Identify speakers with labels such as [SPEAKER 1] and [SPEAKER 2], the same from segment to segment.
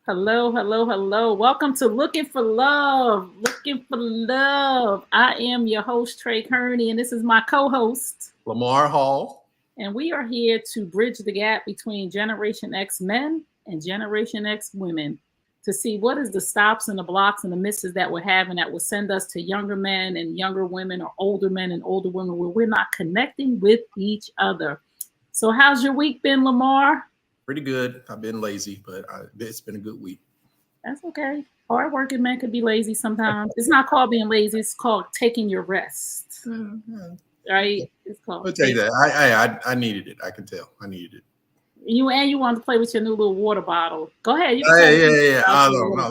[SPEAKER 1] Hello, hello, hello. Welcome to Looking for Love. Looking for Love. I am your host, Trey Kearney, and this is my co host.
[SPEAKER 2] Lamar Hall.
[SPEAKER 1] And we are here to bridge the gap between Generation X men and Generation X women to see what is the stops and the blocks and the misses that we're having that will send us to younger men and younger women or older men and older women where we're not connecting with each other. So, how's your week been, Lamar?
[SPEAKER 2] Pretty good. I've been lazy, but it's been a good week.
[SPEAKER 1] That's okay. Hardworking men could be lazy sometimes. It's not called being lazy. It's called taking your rest. Right? It's called.
[SPEAKER 2] I'll tell you that. I needed it. I can tell. I needed it.
[SPEAKER 1] You wanted to play with your new little water bottle. Go ahead.
[SPEAKER 2] Yeah. I don't know.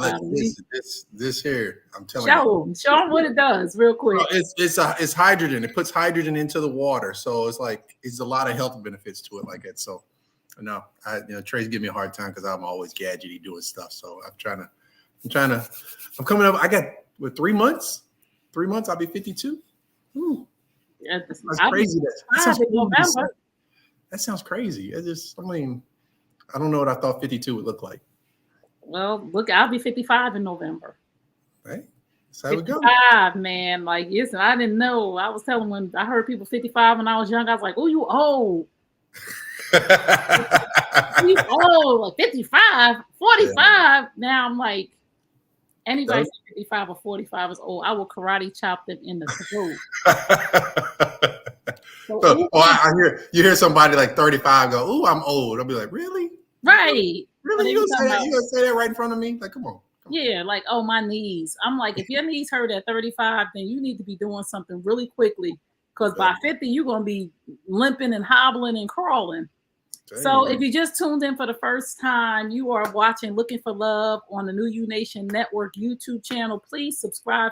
[SPEAKER 2] This here. I'm telling you.
[SPEAKER 1] Show them what it does, real quick.
[SPEAKER 2] It's hydrogen. It puts hydrogen into the water, so it's a lot of health benefits to it like that. So. No, Trey's giving me a hard time because I'm always gadgety doing stuff. So I'm coming up. I got 3 months. 3 months, I'll be 52. Ooh.
[SPEAKER 1] Yeah,
[SPEAKER 2] that's crazy. That sounds crazy. I don't know what I thought 52 would look like.
[SPEAKER 1] Well, look, I'll be 55 in November.
[SPEAKER 2] Right. That's how we go.
[SPEAKER 1] 55, man. Like, listen, I didn't know. I was telling when I heard people 55 when I was young, I was like, oh, you old. You old, like 55, 45. Yeah. Now I'm like, anybody 55 or 45 is old. I will karate chop them in the throat.
[SPEAKER 2] You hear somebody like 35 go, "Ooh, I'm old." I'll be like, "Really?
[SPEAKER 1] Right?
[SPEAKER 2] Really? You gonna say that right in front of me? Like, come on."
[SPEAKER 1] Yeah, like, oh, my knees. I'm like, if your knees hurt at 35, then you need to be doing something really quickly because by 50, you're gonna be limping and hobbling and crawling. So if you just tuned in for the first time, you are watching Looking for Love on the New You Nation Network YouTube channel. Please subscribe,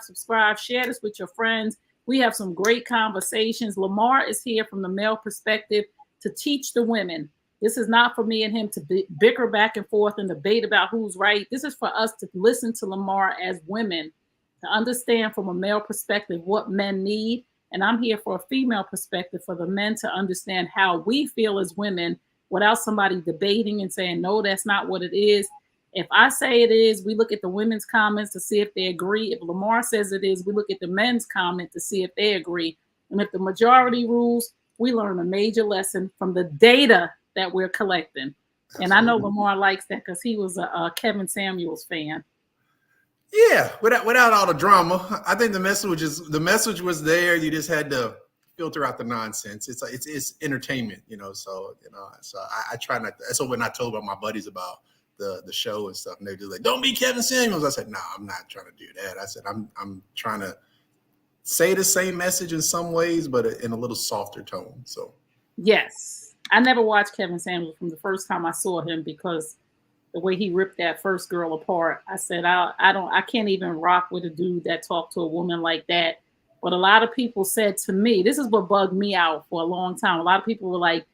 [SPEAKER 1] share this with your friends. We have some great conversations. Lamar is here from the male perspective to teach the women. This is not for me and him to bicker back and forth and debate about who's right. This is for us to listen to Lamar as women, to understand from a male perspective what men need. And I'm here for a female perspective for the men to understand how we feel as women without somebody debating and saying, no, that's not what it is. If I say it is, we look at the women's comments to see if they agree. If Lamar says it is, we look at the men's comment to see if they agree. And if the majority rules, we learn a major lesson from the data that we're collecting. And I know Lamar likes that because he was a Kevin Samuels fan.
[SPEAKER 2] Yeah, without all the drama, I think the message was there. You just had to filter out the nonsense. It's entertainment, So I try not. That's what when I told my buddies about the show and stuff, and they're just like, "Don't be Kevin Samuels." I said, "No, I'm not trying to do that." I said, "I'm trying to say the same message in some ways, but in a little softer tone." So
[SPEAKER 1] yes, I never watched Kevin Samuels from the first time I saw him because the way he ripped that first girl apart. I said, I can't even rock with a dude that talked to a woman like that. But a lot of people said to me, this is what bugged me out for a long time. A lot of people were like,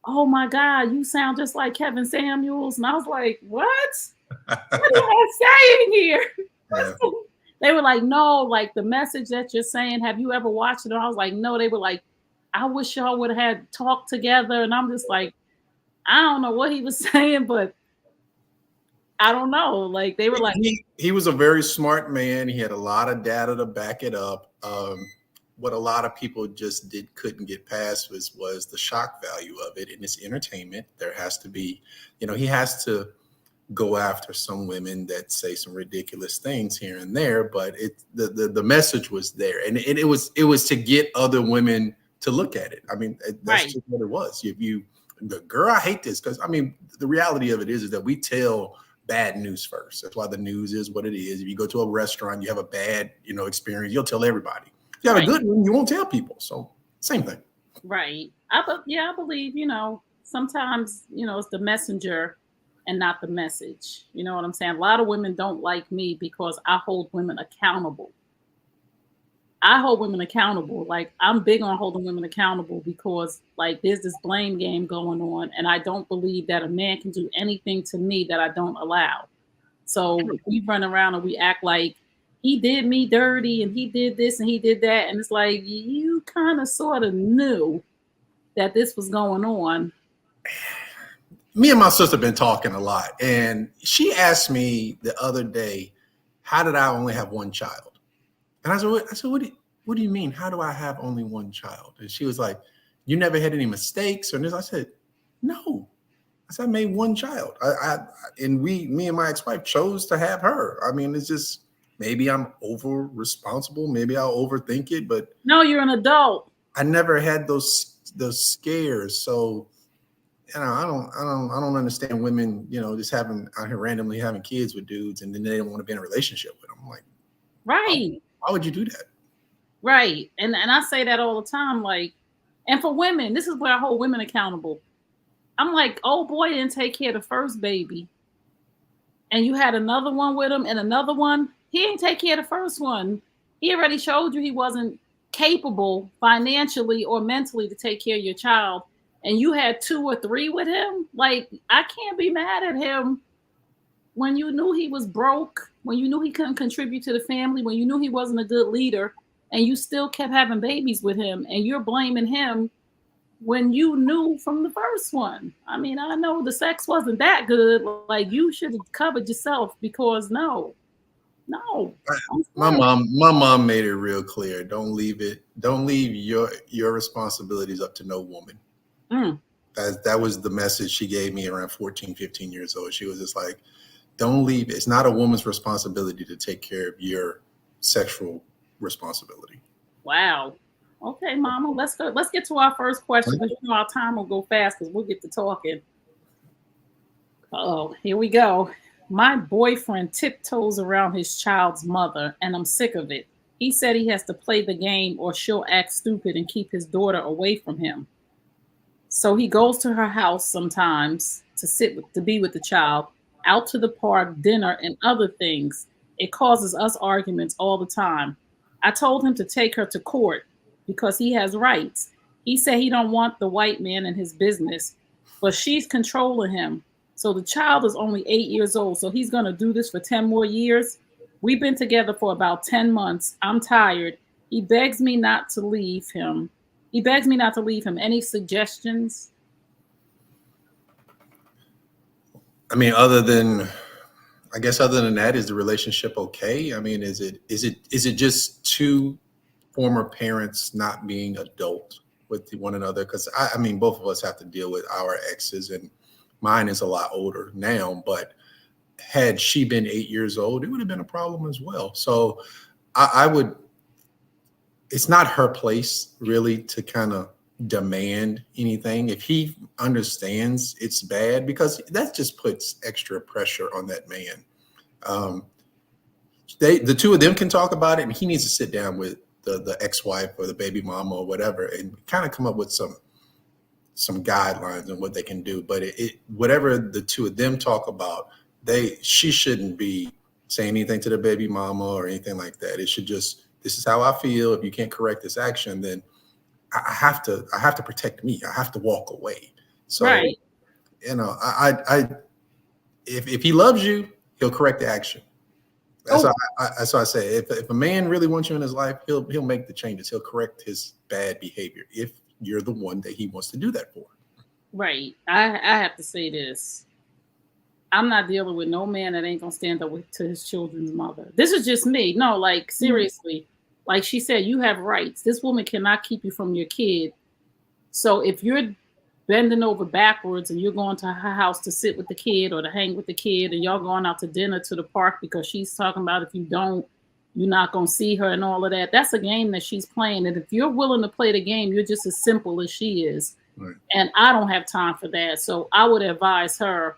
[SPEAKER 1] oh my God, you sound just like Kevin Samuels. And I was like, what? What am I saying here? Yeah. They were like, no, like the message that you're saying, have you ever watched it? And I was like, no. They were like, I wish y'all would have had talked together. And I'm just like, I don't know what he was saying, but I don't know. Like they were like,
[SPEAKER 2] he was a very smart man. He had a lot of data to back it up. What a lot of people just couldn't get past was the shock value of it. And it's entertainment. There has to be, he has to go after some women that say some ridiculous things here and there. But the message was there, and it was to get other women to look at it. I mean, that's just what it was. Girl, I hate this because the reality of it is that we tell bad news first. That's why the news is what it is. If you go to a restaurant, you have a bad, experience, you'll tell everybody. If you have a good one, you won't tell people. So same thing.
[SPEAKER 1] Right. I believe, sometimes, it's the messenger and not the message. You know what I'm saying? A lot of women don't like me because I hold women accountable. Like I'm big on holding women accountable because like there's this blame game going on. And I don't believe that a man can do anything to me that I don't allow. So we run around and we act like he did me dirty and he did this and he did that. And it's like, you kind of sort of knew that this was going on.
[SPEAKER 2] me and my sister been talking a lot, and she asked me the other day, how did I only have one child? And I said, what do you mean? How do I have only one child? And she was like, you never had any mistakes or this? I said, no. I said, I made one child. Me and my ex-wife chose to have her. I mean, it's just, maybe I'm over responsible. Maybe I'll overthink it, but
[SPEAKER 1] no, you're an adult.
[SPEAKER 2] I never had those scares. So, you know, I don't understand women, you know, just out here randomly having kids with dudes, and then they don't want to be in a relationship with them. I'm like,
[SPEAKER 1] right.
[SPEAKER 2] Why would you do that?
[SPEAKER 1] Right. And I say that all the time. Like, and for women, this is where I hold women accountable. I'm like, oh boy didn't take care of the first baby, and you had another one with him and another one. He didn't take care of the first one. He already showed you he wasn't capable financially or mentally to take care of your child. And you had 2 or 3 with him. Like, I can't be mad at him when you knew he was broke, when you knew he couldn't contribute to the family, when you knew he wasn't a good leader, and you still kept having babies with him, and you're blaming him when you knew from the first one. I mean, I know the sex wasn't that good. Like, you should have covered yourself, because no.
[SPEAKER 2] My mom made it real clear. Don't leave your responsibilities up to no woman. That was the message she gave me around 14, 15 years old. She was just like, don't leave. It's not a woman's responsibility to take care of your sexual responsibility.
[SPEAKER 1] Wow. Okay, Mama, let's go. Let's get to our first question, because you know our time will go fast because we'll get to talking. Oh, here we go. My boyfriend tiptoes around his child's mother, and I'm sick of it. He said he has to play the game or she'll act stupid and keep his daughter away from him. So he goes to her house sometimes to be with the child, out to the park, dinner, and other things. It causes us arguments all the time. I told him to take her to court because he has rights. He said he don't want the white man in his business, but she's controlling him. So the child is only 8 years old. So he's going to do this for 10 more years. We've been together for about 10 months. I'm tired. He begs me not to leave him. Any suggestions?
[SPEAKER 2] I mean, other than that, is the relationship okay? I mean, is it just two former parents not being adult with one another? Because I mean, both of us have to deal with our exes, and mine is a lot older now, but had she been 8 years old, it would have been a problem as well. So I would, it's not her place really to kind of demand anything. If he understands it's bad, because that just puts extra pressure on that man. The two of them can talk about it, and he needs to sit down with the ex-wife or the baby mama or whatever and kind of come up with some guidelines on what they can do. But whatever the two of them talk about, she shouldn't be saying anything to the baby mama or anything like that. It should just, this is how I feel. If you can't correct this action, then I have to protect me. I have to walk away. So,
[SPEAKER 1] right.
[SPEAKER 2] You know, if he loves you, he'll correct the action. That's why I say, if a man really wants you in his life, he'll make the changes. He'll correct his bad behavior if you're the one that he wants to do that for.
[SPEAKER 1] Right. I have to say this. I'm not dealing with no man that ain't gonna stand up to his children's mother. This is just me. No, like, seriously. Like she said, you have rights. This woman cannot keep you from your kid. So if you're bending over backwards and you're going to her house to sit with the kid or to hang with the kid, and y'all going out to dinner to the park because she's talking about if you don't, you're not going to see her and all of that. That's a game that she's playing. And if you're willing to play the game, you're just as simple as she is. Right. And I don't have time for that. So I would advise her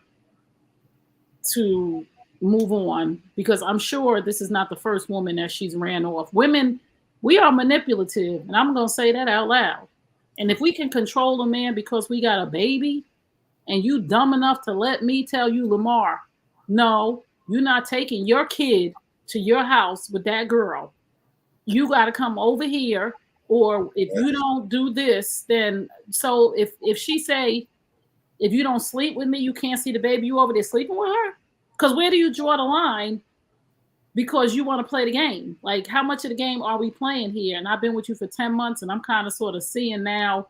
[SPEAKER 1] to move on, because I'm sure this is not the first woman that she's ran off. Women, we are manipulative, and I'm going to say that out loud. And if we can control a man because we got a baby, and you dumb enough to let me tell you, Lamar, no, you're not taking your kid to your house with that girl. You got to come over here, or if you don't do this, then so if she say, if you don't sleep with me, you can't see the baby, you over there sleeping with her? Because where do you draw the line? Because you want to play the game. Like, how much of the game are we playing here? And I've been with you for 10 months, and I'm kind of sort of seeing now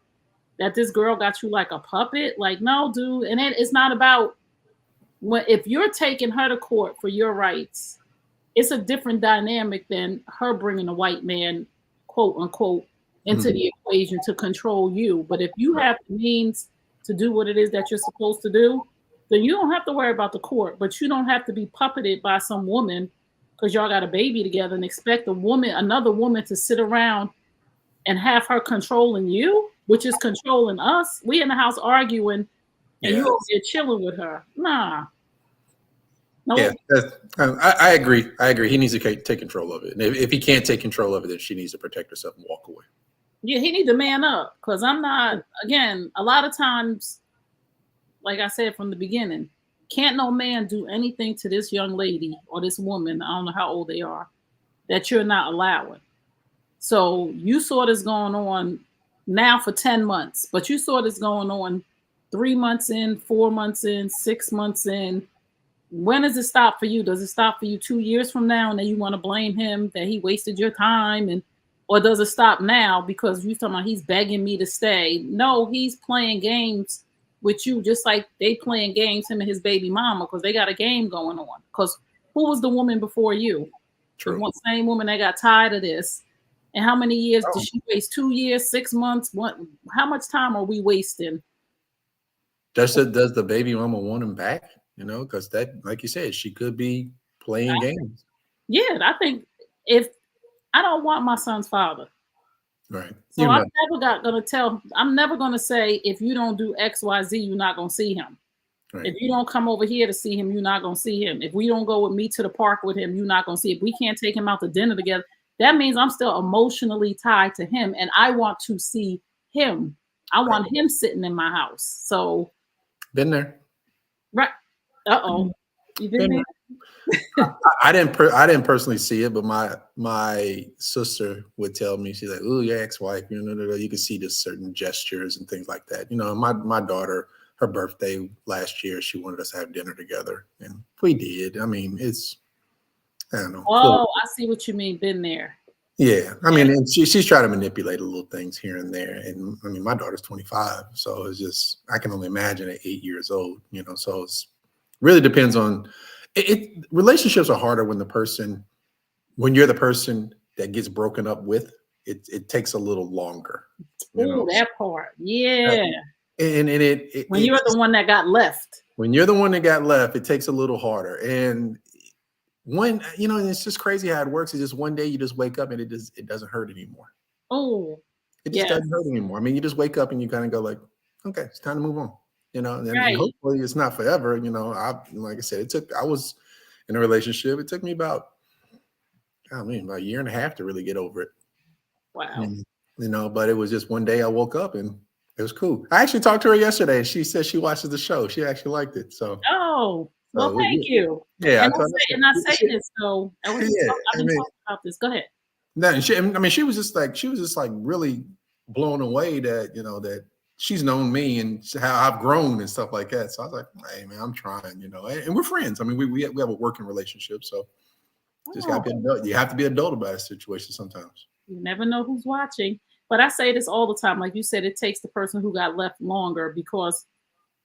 [SPEAKER 1] that this girl got you like a puppet. Like, no, dude. And it's not about if you're taking her to court for your rights, it's a different dynamic than her bringing a white man, quote unquote, into the equation to control you. But if you have the means to do what it is that you're supposed to do, then you don't have to worry about the court. But you don't have to be puppeted by some woman because y'all got a baby together and expect another woman to sit around and have her controlling you, which is controlling us. We in the house arguing and you over there chilling with her. Nah.
[SPEAKER 2] Nope. Yeah, I agree. I agree. He needs to take control of it. And if he can't take control of it, then she needs to protect herself and walk away.
[SPEAKER 1] Yeah, he needs to man up because I'm not, again, a lot of times, like I said from the beginning, can't no man do anything to this young lady or this woman, I don't know how old they are, that you're not allowing. So you saw this going on now for 10 months, but you saw this going on 3 months in, 4 months in, 6 months in. When does it stop for you? Does it stop for you 2 years from now and then you want to blame him that he wasted your time? Or does it stop now because you're talking about he's begging me to stay? No, he's playing games with you just like they playing games, him and his baby mama, because they got a game going on. Because who was the woman before you?
[SPEAKER 2] True.
[SPEAKER 1] The same woman that got tired of this. And how many years did she waste? 2 years, 6 months? How much time are we wasting?
[SPEAKER 2] Does the baby mama want him back? You know, because that, like you said, she could be playing games.
[SPEAKER 1] Yeah, I think if I don't want my son's father.
[SPEAKER 2] Right.
[SPEAKER 1] So I'm never gonna say if you don't do X, Y, Z, you're not gonna see him. Right. If you don't come over here to see him, you're not gonna see him. If we don't go with me to the park with him, you're not gonna see him. If we can't take him out to dinner together, that means I'm still emotionally tied to him and I want to see him. I want him sitting in my house. So
[SPEAKER 2] been there.
[SPEAKER 1] Right. You been there?
[SPEAKER 2] I didn't personally see it, but my sister would tell me, she's like, "Oh, your ex-wife, you know, you can see just certain gestures and things like that." You know, my daughter, her birthday last year, she wanted us to have dinner together, and we did. I mean, I don't know.
[SPEAKER 1] Oh, I see what you mean. Been there.
[SPEAKER 2] Yeah, I mean, and she's trying to manipulate little things here and there, and I mean, my daughter's 25, so it's just I can only imagine at 8 years old, you know. So it's really depends on it. Relationships are harder when you're the person that gets broken up with. It takes a little longer.
[SPEAKER 1] Oh, that part, yeah.
[SPEAKER 2] And
[SPEAKER 1] when you're the one that got left.
[SPEAKER 2] When you're the one that got left, it takes a little harder. And when, you know, it's just crazy how it works. It's just one day you just wake up and it doesn't hurt anymore.
[SPEAKER 1] Oh,
[SPEAKER 2] it just doesn't hurt anymore. I mean, you just wake up and you kind of go like, okay, it's time to move on. You know, and hopefully it's not forever. You know, like I said, I was in a relationship. It took me about a year and a half to really get over it.
[SPEAKER 1] Wow.
[SPEAKER 2] And, you know, but it was just one day I woke up and it was cool. I actually talked to her yesterday. She said she watches the show. She actually liked it. So.
[SPEAKER 1] Oh. Well, thank you.
[SPEAKER 2] Yeah,
[SPEAKER 1] and I say this though. I've been talking about this. Go ahead.
[SPEAKER 2] No, she was just like really blown away that, you know, that she's known me and how I've grown and stuff like that. So I was like, hey man, I'm trying, you know, and we're friends. I mean, we have a working relationship, so just gotta be adult. You have to be adult about a situation sometimes.
[SPEAKER 1] You never know who's watching. But I say this all the time. Like you said, it takes the person who got left longer because,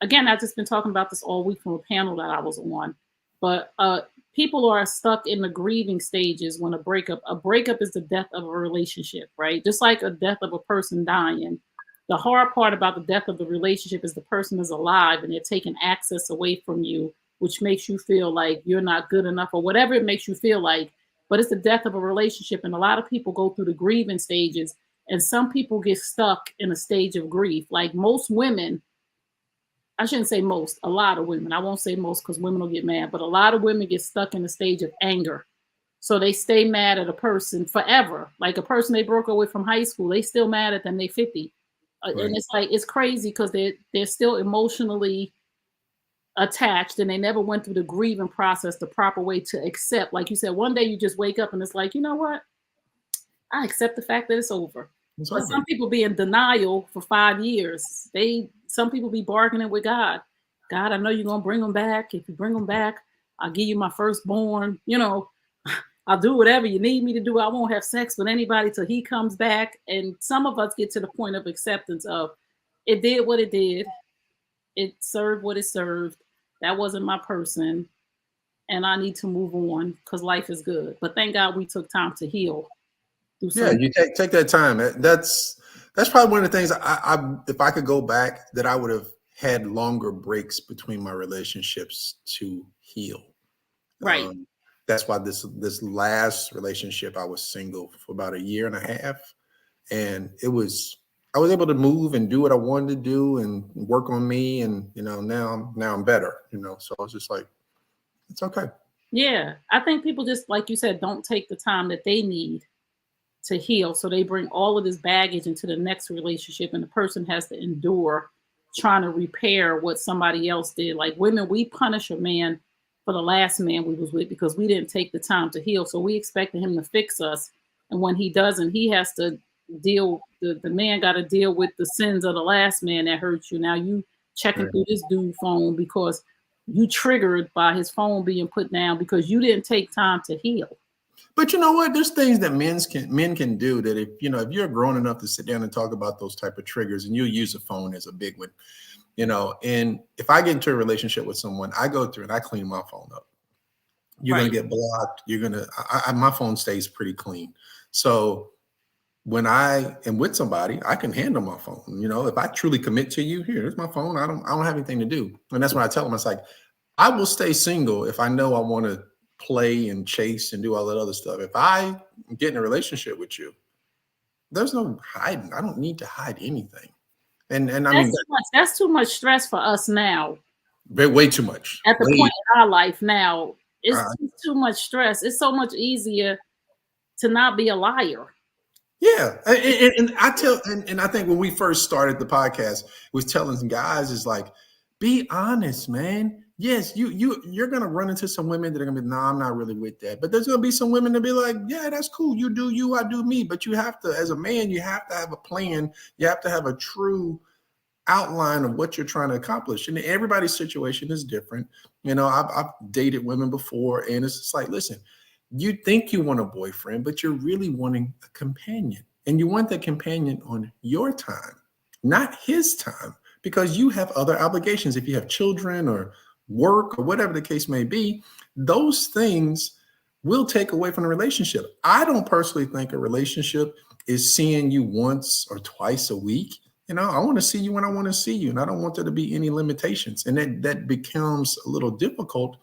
[SPEAKER 1] again, I've just been talking about this all week from a panel that I was on. But people are stuck in the grieving stages when a breakup is the death of a relationship, right? Just like a death of a person dying. The hard part about the death of the relationship is the person is alive and they're taking access away from you, which makes you feel like you're not good enough or whatever it makes you feel like. But it's the death of a relationship. And a lot of people go through the grieving stages and some people get stuck in a stage of grief. Like most women, I shouldn't say most, a lot of women. I won't say most because women will get mad, but a lot of women get stuck in a stage of anger. So they stay mad at a person forever. Like a person they broke up with from high school, they still mad at them, they 50. Right. And it's like, it's crazy because they're still emotionally attached and they never went through the grieving process the proper way to accept. Like you said, one day you just wake up and it's like, you know what? I accept the fact that it's over. But some people be in denial for 5 years. Some people be bargaining with God. God, I know you're going to bring them back. If you bring them back, I'll give you my firstborn. You know, I'll do whatever you need me to do. I won't have sex with anybody till he comes back. And some of us get to the point of acceptance of it did what it did. It served what it served. That wasn't my person. And I need to move on because life is good. But thank God we took time to heal.
[SPEAKER 2] Yeah, you take that time. That's probably one of the things I if I could go back, that I would have had longer breaks between my relationships to heal.
[SPEAKER 1] Right.
[SPEAKER 2] That's why this last relationship, I was single for about a year and a half, and I was able to move and do what I wanted to do and work on me, and now I'm better. So I was just like, it's okay.
[SPEAKER 1] Yeah, I think people just, like you said, don't take the time that they need to heal. So they bring all of this baggage into the next relationship, and the person has to endure trying to repair what somebody else did. Like women, we punish a man for the last man we was with because we didn't take the time to heal. So we expected him to fix us. And when he doesn't, he has to deal, the man got to deal with the sins of the last man that hurt you. Now you checking through this dude's phone because you triggered by his phone being put down because you didn't take time to heal.
[SPEAKER 2] But you know what? There's things that men can do that if you're grown enough to sit down and talk about those type of triggers, and you'll use a phone as a big one, and if I get into a relationship with someone, I go through and I clean my phone up. You're going to get blocked. My phone stays pretty clean. So when I am with somebody, I can handle my phone. If I truly commit to you, here's my phone. I don't have anything to do. And that's when I tell them, it's like, I will stay single if I know I want to play and chase and do all that other stuff. If I get in a relationship with you, there's no hiding. I don't need to hide anything. And I mean,
[SPEAKER 1] that's too much stress for us now.
[SPEAKER 2] Way too much.
[SPEAKER 1] At the point in our life now, it's too much stress. It's so much easier to not be a liar.
[SPEAKER 2] Yeah, and I think when we first started the podcast, was telling some guys, is like, be honest, man. Yes, you're gonna run into some women that are gonna be, nah, I'm not really with that. But there's gonna be some women that be like, yeah, that's cool. You do you, I do me. But you have to, as a man, you have to have a plan. You have to have a true outline of what you're trying to accomplish. And everybody's situation is different. I've dated women before, and it's just like, listen, you think you want a boyfriend, but you're really wanting a companion. And you want that companion on your time, not his time, because you have other obligations. If you have children or work or whatever the case may be, those things will take away from the relationship. I don't personally think a relationship is seeing you once or twice a week. I want to see you when I want to see you, and I don't want there to be any limitations. And that becomes a little difficult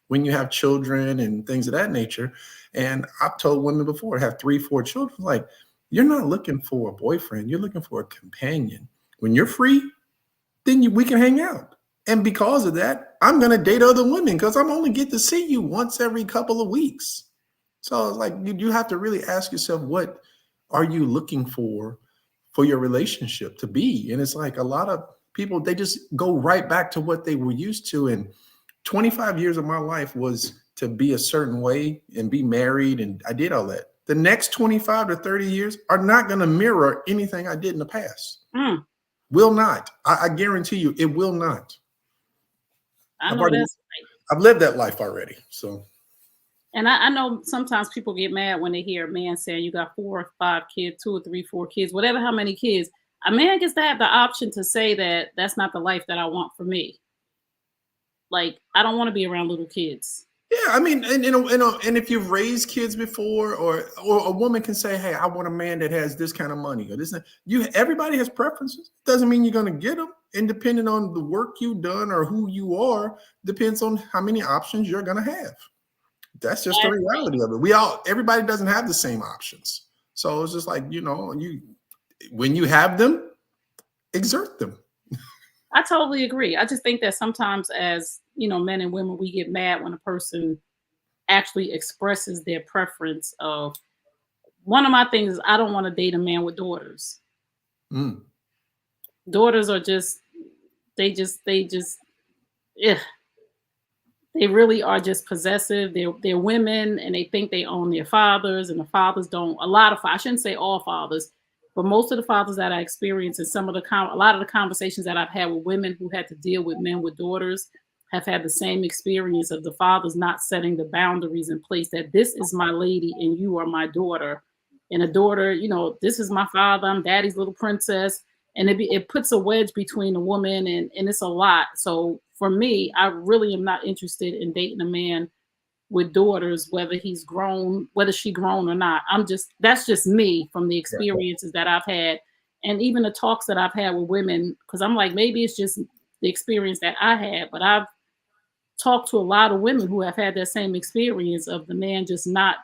[SPEAKER 2] when you have children and things of that nature. And I've told women before, have 3-4 children, like, you're not looking for a boyfriend, you're looking for a companion. When you're free, then we can hang out. And because of that, I'm going to date other women because I'm only get to see you once every couple of weeks. So it's like, you have to really ask yourself, what are you looking for your relationship to be? And it's like, a lot of people, they just go right back to what they were used to. And 25 years of my life was to be a certain way and be married. And I did all that. The next 25 to 30 years are not going to mirror anything I did in the past. Will not. I guarantee you it will not. I've lived that life already. So,
[SPEAKER 1] and I know sometimes people get mad when they hear a man saying you got 4 or 5 kids, 2 or 3, 4 kids, whatever, how many kids. A man gets to have the option to say that that's not the life that I want for me. Like, I don't want to be around little kids.
[SPEAKER 2] Yeah, I mean, and if you've raised kids before, or a woman can say, "Hey, I want a man that has this kind of money," or this. Everybody has preferences. Doesn't mean you're going to get them. And depending on the work you've done or who you are, depends on how many options you're going to have. That's just the reality of it. Everybody doesn't have the same options. So it's just like, when you have them, exert them.
[SPEAKER 1] I totally agree. I just think that sometimes as, men and women, we get mad when a person actually expresses their preference of, one of my things is I don't want to date a man with daughters. Daughters are they really are just possessive. They're women, and they think they own their fathers, and the fathers don't. I shouldn't say all fathers, but most of the fathers that I experience, and a lot of the conversations that I've had with women who had to deal with men with daughters, have had the same experience of the fathers not setting the boundaries in place, that this is my lady and you are my daughter. And a daughter, this is my father, I'm daddy's little princess. and it puts a wedge between a woman, and it's a lot. So for me, I really am not interested in dating a man with daughters, whether he's grown, whether she grown or not. That's just me from the experiences that I've had, and even the talks that I've had with women, because I'm like, maybe it's just the experience that I had, but I've talked to a lot of women who have had that same experience of the man just not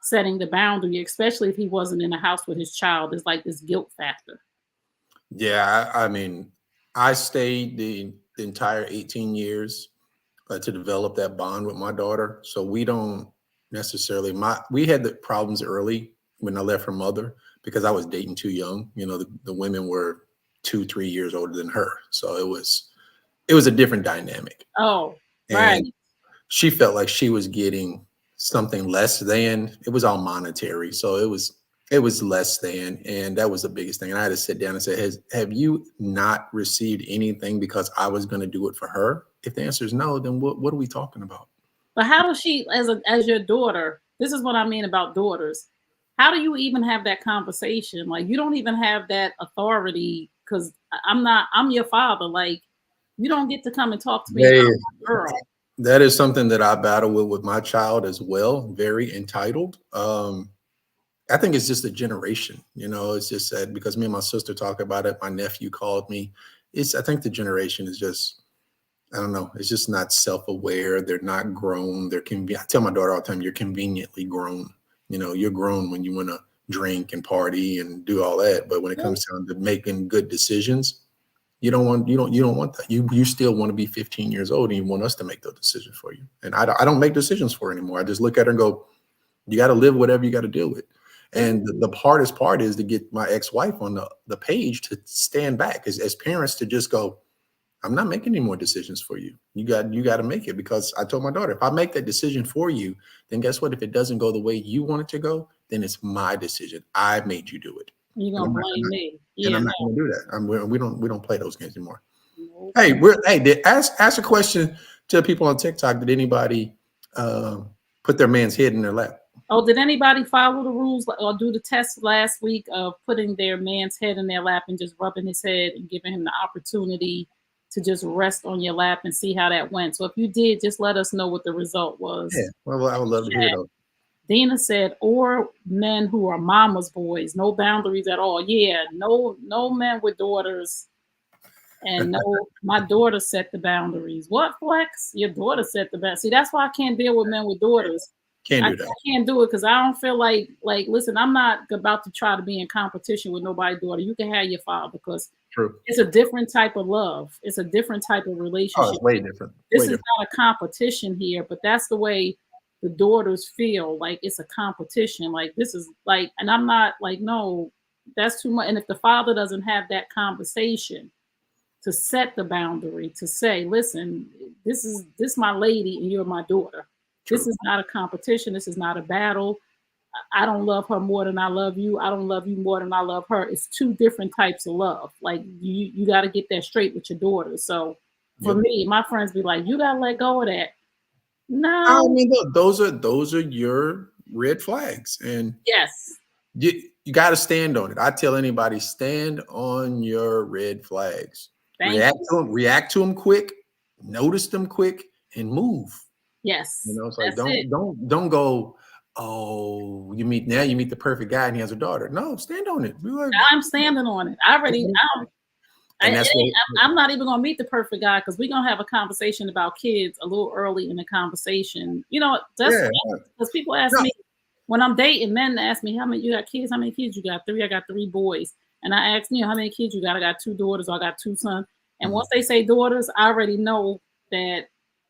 [SPEAKER 1] setting the boundary, especially if he wasn't in the house with his child. It's like this guilt factor.
[SPEAKER 2] Yeah, I mean, I stayed the entire 18 years to develop that bond with my daughter. So we don't necessarily we had the problems early when I left her mother because I was dating too young. You know, the women were 2-3 years older than her, so it was a different dynamic.
[SPEAKER 1] Oh, right.
[SPEAKER 2] And she felt like she was getting something less than. It was all monetary, so it was less than, and that was the biggest thing. And I had to sit down and say, have you not received anything because I was going to do it for her? If the answer is no, then what are we talking about?
[SPEAKER 1] But how does she, as your daughter, this is what I mean about daughters, how do you even have that conversation? Like, you don't even have that authority, because I'm your father. Like, you don't get to come and talk to me about my girl.
[SPEAKER 2] That is something that I battle with my child as well. Very entitled. I think it's just a generation, you know, it's just that because me and my sister talk about it, my nephew called me. I think the generation is just, I don't know, it's just not self-aware. They're not grown. I tell my daughter all the time, you're conveniently grown. You know, you're grown when you want to drink and party and do all that. But when it comes down to making good decisions, you don't want that. You still want to be 15 years old and you want us to make those decisions for you. And I don't make decisions for her anymore. I just look at her and go, you got to live whatever you got to deal with. And the hardest part is to get my ex-wife on the page to stand back as parents, to just go, I'm not making any more decisions for you. You got to make it, because I told my daughter, if I make that decision for you, then guess what? If it doesn't go the way you want it to go, then it's my decision. I made you do it.
[SPEAKER 1] You're gonna blame me.
[SPEAKER 2] And I'm not gonna do that. We don't play those games anymore. Hey, ask a question to people on TikTok. Did anybody put their man's head in their lap?
[SPEAKER 1] Oh, did anybody follow the rules or do the test last week of putting their man's head in their lap and just rubbing his head and giving him the opportunity to just rest on your lap and see how that went? So if you did, just let us know what the result was.
[SPEAKER 2] Yeah, well, I would love to hear those.
[SPEAKER 1] Dina said, or men who are mama's boys, no boundaries at all. Yeah, no men with daughters. And no, my daughter set the boundaries. What, Flex? Your daughter set the boundaries. See, that's why I can't deal with men with daughters.
[SPEAKER 2] Can't do that.
[SPEAKER 1] I can't do it because I don't feel like, listen, I'm not about to try to be in competition with nobody's daughter. You can have your father, because it's a different type of love. It's a different type of relationship.
[SPEAKER 2] Oh, it's way different.
[SPEAKER 1] This is not a competition here, but that's the way the daughters feel. Like, it's a competition. Like, this is like, and I'm not like, no, that's too much. And if the father doesn't have that conversation to set the boundary, to say, listen, this is my lady and you're my daughter. True. This is not a competition. This is not a battle. I don't love her more than I love you. I don't love you more than I love her. It's two different types of love. Like, you got to get that straight with your daughter. So for me, my friends be like, you got to let go of that. No.
[SPEAKER 2] I mean, look, those are your red flags. And
[SPEAKER 1] yes,
[SPEAKER 2] you got to stand on it. I tell anybody, stand on your red flags. React to them quick, notice them quick, and move.
[SPEAKER 1] Yes.
[SPEAKER 2] You know, it's like don't go, oh, you meet the perfect guy and he has a daughter. No, stand on it.
[SPEAKER 1] Like, I'm standing on it. I'm not even gonna meet the perfect guy, because we're gonna have a conversation about kids a little early in the conversation. You know, because people ask me when I'm dating, men ask me, how many you got kids? How many kids you got? 3. I got 3 boys. And I ask, how many kids you got? I got 2 daughters, or I got 2 sons. And once they say daughters, I already know that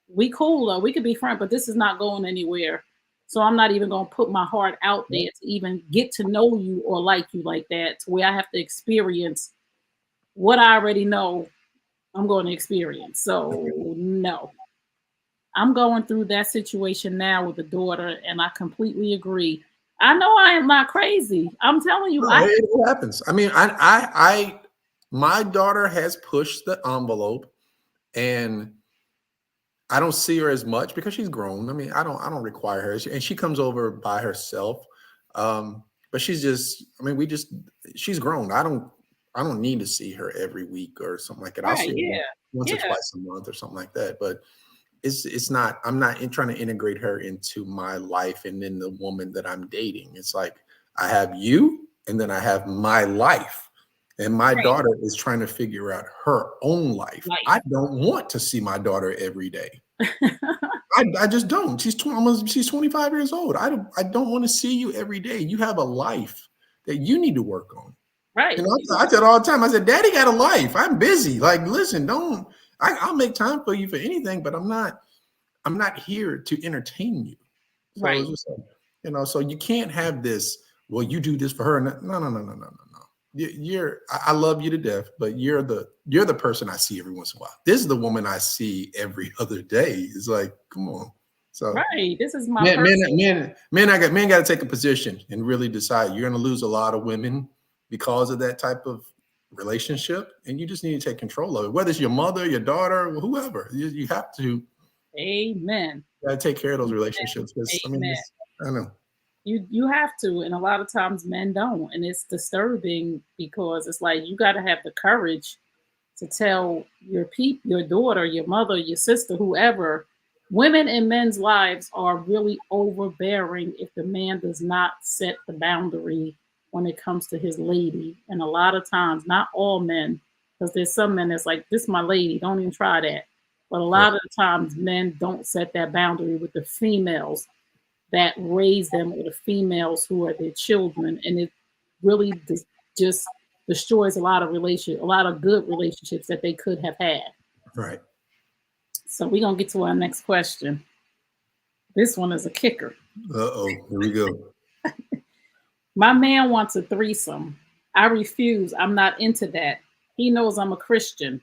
[SPEAKER 1] we cool, though. We could be friends, but this is not going anywhere. So I'm not even going to put my heart out there to even get to know you or like you like that, to where I have to experience what I already know I'm going to experience. So no, I'm going through that situation now with the daughter, and I completely agree. I know I am not crazy. I'm telling you,
[SPEAKER 2] it happens. I mean, my daughter has pushed the envelope, and I don't see her as much because she's grown. I mean, I don't require her, and she comes over by herself. But she's just, I mean, she's grown. I don't need to see her every week or something like that. I'll
[SPEAKER 1] Right.
[SPEAKER 2] see her
[SPEAKER 1] Yeah.
[SPEAKER 2] once or
[SPEAKER 1] Yeah.
[SPEAKER 2] twice a month or something like that. But it's not, I'm not trying to integrate her into my life and then the woman that I'm dating. It's like I have you and then I have my life. And my
[SPEAKER 1] Right.
[SPEAKER 2] daughter is trying to figure out her own life. I don't want to see my daughter every day. I just don't. She's 25 years old. I don't want to see you every day. You have a life that you need to work on.
[SPEAKER 1] Right.
[SPEAKER 2] And I tell her all the time, I said, Daddy got a life. I'm busy. Like, listen, I'll make time for you for anything, but I'm not here to entertain you. So
[SPEAKER 1] Right.
[SPEAKER 2] it's just like, so you can't have this, well, you do this for her. No. I love you to death, but you're the person I see every once in a while. This is the woman I see every other day. It's like, come on. So
[SPEAKER 1] right. This is my
[SPEAKER 2] men got to take a position and really decide. You're going to lose a lot of women because of that type of relationship, and you just need to take control of it. Whether it's your mother, your daughter, whoever, you have to.
[SPEAKER 1] Amen.
[SPEAKER 2] You got to take care of those relationships.
[SPEAKER 1] Amen.
[SPEAKER 2] I know.
[SPEAKER 1] You have to, and a lot of times men don't, and it's disturbing because it's like you got to have the courage to tell your daughter, your mother, your sister, whoever. Women in men's lives are really overbearing if the man does not set the boundary when it comes to his lady. And a lot of times, not all men, because there's some men that's like, this is my lady, don't even try that. But a lot of the times men don't set that boundary with the females that raise them, or the females who are their children. And it really just destroys a lot of good relationships that they could have had.
[SPEAKER 2] Right.
[SPEAKER 1] So we're going to get to our next question. This one is a kicker.
[SPEAKER 2] Uh-oh, here we go.
[SPEAKER 1] My man wants a threesome. I refuse. I'm not into that. He knows I'm a Christian.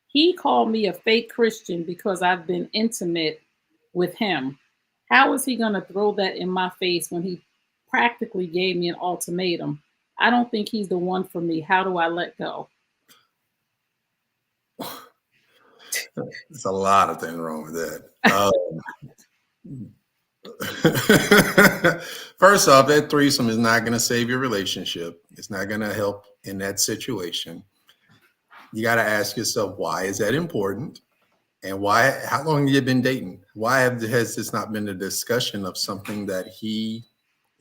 [SPEAKER 1] He called me a fake Christian because I've been intimate with him. How is he going to throw that in my face when he practically gave me an ultimatum? I don't think he's the one for me. How do I let go?
[SPEAKER 2] There's a lot of things wrong with that. First off, that threesome is not going to save your relationship. It's not going to help in that situation. You got to ask yourself, why is that important? And how long have you been dating? Why has this not been a discussion of something that he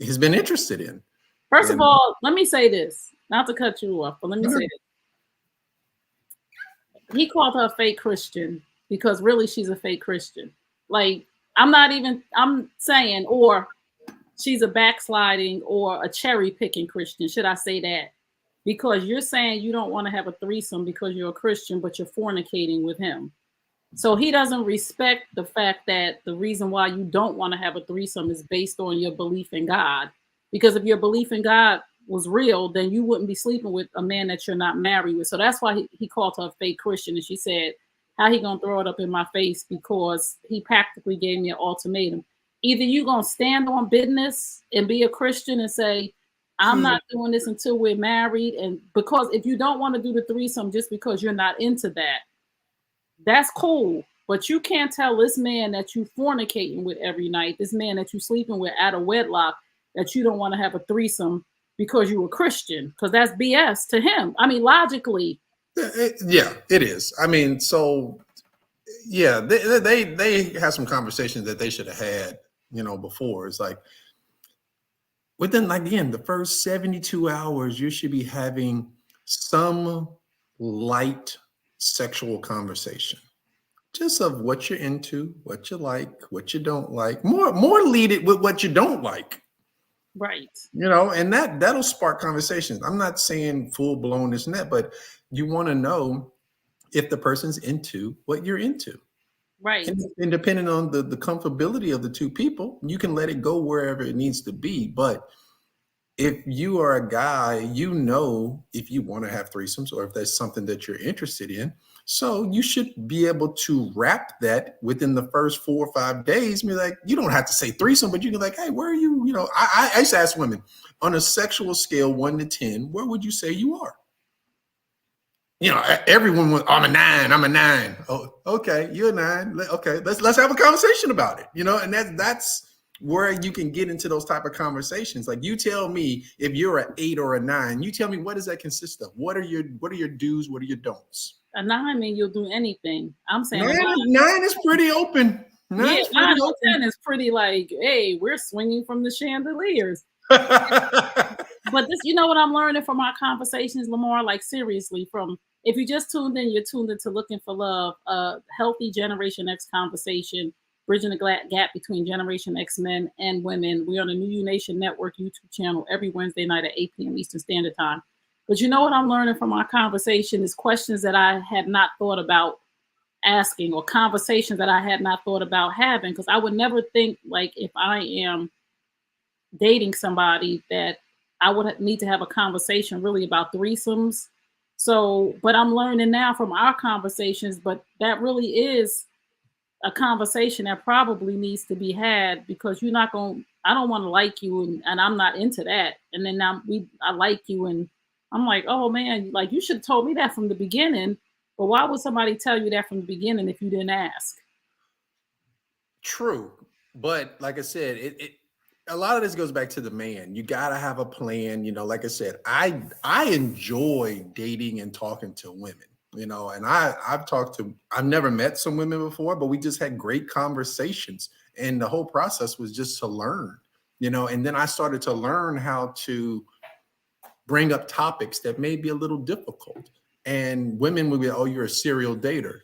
[SPEAKER 2] has been interested in?
[SPEAKER 1] First of all, let me say this, not to cut you off, but let me say this. He called her a fake Christian because really she's a fake Christian. Like, I'm saying, or she's a backsliding or a cherry picking Christian. Should I say that? Because you're saying you don't want to have a threesome because you're a Christian, but you're fornicating with him. So he doesn't respect the fact that the reason why you don't want to have a threesome is based on your belief in God. Because if your belief in God was real, then you wouldn't be sleeping with a man that you're not married with. So that's why he called her a fake Christian. And she said, how he gonna throw it up in my face because he practically gave me an ultimatum. Either you gonna stand on business and be a Christian and say, I'm not doing this until we're married. And because if you don't want to do the threesome just because you're not into that, that's cool. But you can't tell this man that you fornicating with every night, this man that you sleeping with out of wedlock, that you don't want to have a threesome because you were Christian, because that's BS to him. I mean, logically.
[SPEAKER 2] Yeah, it is. I mean, so yeah, they had some conversations that they should have had, before. It's like within, like, again, the first 72 hours, you should be having some light sexual conversation, just of what you're into, what you like, what you don't like. More lead it with what you don't like.
[SPEAKER 1] Right.
[SPEAKER 2] And that'll spark conversations. I'm not saying full blown this and that, but you want to know if the person's into what you're into.
[SPEAKER 1] Right.
[SPEAKER 2] And depending on the comfortability of the two people, you can let it go wherever it needs to be. But if you are a guy, if you want to have threesomes or if that's something that you're interested in. So you should be able to wrap that within the first 4 or 5 days. Be like, you don't have to say threesome, but you can like, hey, where are you? I used to ask women on a sexual scale 1 to 10, where would you say you are? Everyone was, I'm a 9. I'm a 9. Oh, okay, you're a 9. Okay, let's have a conversation about it. And that's where you can get into those type of conversations. Like, you tell me if you're an 8 or a 9, you tell me, what does that consist of? What are your do's? What are your don'ts?
[SPEAKER 1] A 9 mean you'll do anything. I'm saying
[SPEAKER 2] 9 is pretty open.
[SPEAKER 1] 9 or 10 is pretty like, hey, we're swinging from the chandeliers. But this, you know what I'm learning from our conversations, Lamar? Like, seriously, from if you just tuned in, you're tuned into Looking for Love, a healthy Generation X conversation, bridging the gap between Generation X men and women. We're on the New You Nation Network YouTube channel every Wednesday night at 8 p.m. Eastern Standard Time. But you know what I'm learning from our conversation is questions that I had not thought about asking, or conversations that I had not thought about having, because I would never think, like, if I am dating somebody, that I would need to have a conversation really about threesomes. So, but I'm learning now from our conversations, but that really is a conversation that probably needs to be had, because you're not going, I don't want to like you, and I'm not into that. And then now I like you, and I'm like, oh man, like, you should have told me that from the beginning. But why would somebody tell you that from the beginning if you didn't ask?
[SPEAKER 2] True. But like I said, a lot of this goes back to the man. You got to have a plan. You know, like I said, I enjoy dating and talking to women, you know, and I've never met some women before, but we just had great conversations. And the whole process was just to learn, you know, and then I started to learn how to bring up topics that may be a little difficult. And women would be, oh, you're a serial dater.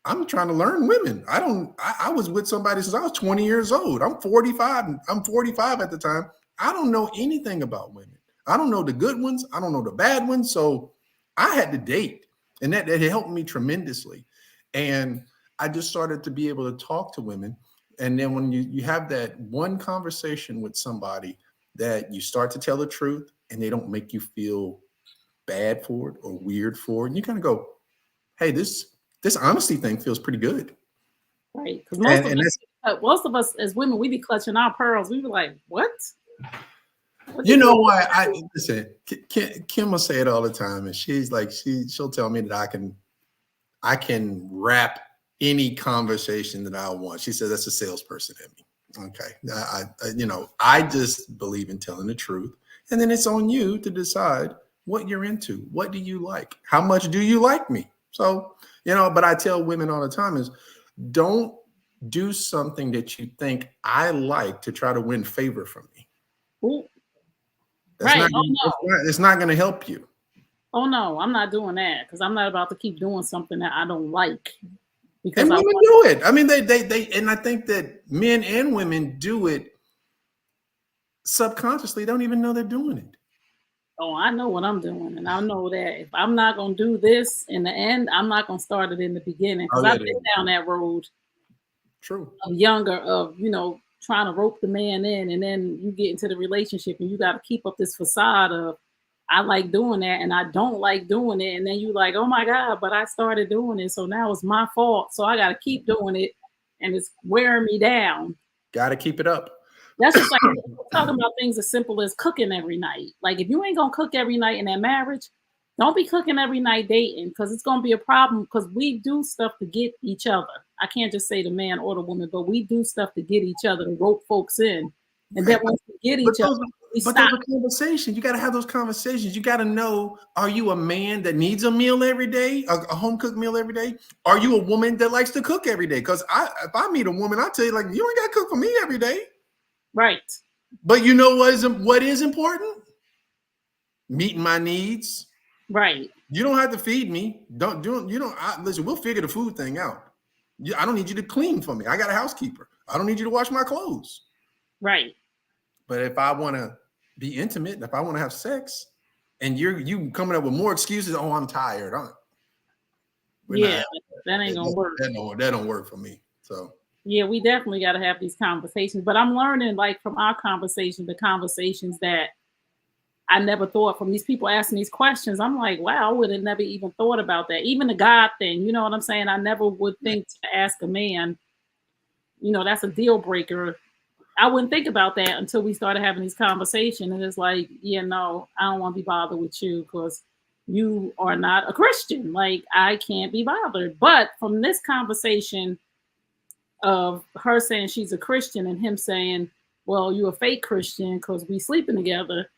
[SPEAKER 2] I'm trying to learn women. I was with somebody since I was 20 years old. I'm 45. I'm 45 at the time. I don't know anything about women. I don't know the good ones. I don't know the bad ones. So I had to date, and that helped me tremendously. And I just started to be able to talk to women. And then when you have that one conversation with somebody that you start to tell the truth, and they don't make you feel bad for it or weird for it, and you kind of go, hey, this honesty thing feels pretty good.
[SPEAKER 1] Right. Because most of us as women, we be clutching our pearls. We be like, what?
[SPEAKER 2] You know what? Listen, Kim will say it all the time. And she's like, she'll tell me that I can wrap any conversation that I want. She says that's a salesperson in me. Okay. I just believe in telling the truth. And then it's on you to decide what you're into. What do you like? How much do you like me? So, but I tell women all the time is, don't do something that you think I like to try to win favor from me.
[SPEAKER 1] Ooh.
[SPEAKER 2] It's not going to help you.
[SPEAKER 1] Oh no, I'm not doing that, because I'm not about to keep doing something that I don't like. Because
[SPEAKER 2] and women do it. I mean, they, and I think that men and women do it subconsciously. Don't even know they're doing it.
[SPEAKER 1] Oh, I know what I'm doing. And I know that if I'm not going to do this in the end, I'm not going to start it in the beginning. Because I've been down that road.
[SPEAKER 2] True.
[SPEAKER 1] Of trying to rope the man in, and then you get into the relationship and you got to keep up this facade of, I like doing that and I don't like doing it. And then you like, oh my God, but I started doing it. So now it's my fault. So I got to keep doing it. And it's wearing me down.
[SPEAKER 2] Got to keep it up.
[SPEAKER 1] That's just like talking about things as simple as cooking every night. Like, if you ain't gonna cook every night in that marriage, don't be cooking every night dating, because it's gonna be a problem, because we do stuff to get each other. I can't just say the man or the woman, but we do stuff to get each other, to rope folks in. And then once we get each other, we stop.
[SPEAKER 2] But those are conversations. You got to have those conversations. You got to know, are you a man that needs a meal every day, a home cooked meal every day? Are you a woman that likes to cook every day? Because if I meet a woman, I tell you, like, you ain't got to cook for me every day. Right. But you know what is important? Meeting my needs.
[SPEAKER 1] Right.
[SPEAKER 2] You don't have to feed me. Listen, we'll figure the food thing out. I don't need you to clean for me. I got a housekeeper. I don't need you to wash my clothes.
[SPEAKER 1] Right.
[SPEAKER 2] But if I want to be intimate, and if I want to have sex, and you coming up with more excuses, oh, I'm tired.
[SPEAKER 1] That ain't gonna work.
[SPEAKER 2] That don't work for me. So
[SPEAKER 1] yeah, we definitely got to have these conversations. But I'm learning, like, from our conversation, the conversations that I never thought, from these people asking these questions. I'm like, wow, I would have never even thought about that. Even the God thing, you know what I'm saying? I never would think to ask a man, that's a deal breaker. I wouldn't think about that until we started having these conversations. And it's like, I don't want to be bothered with you because you are not a Christian. Like, I can't be bothered. But from this conversation of her saying she's a Christian and him saying, well, you're a fake Christian because we sleeping together,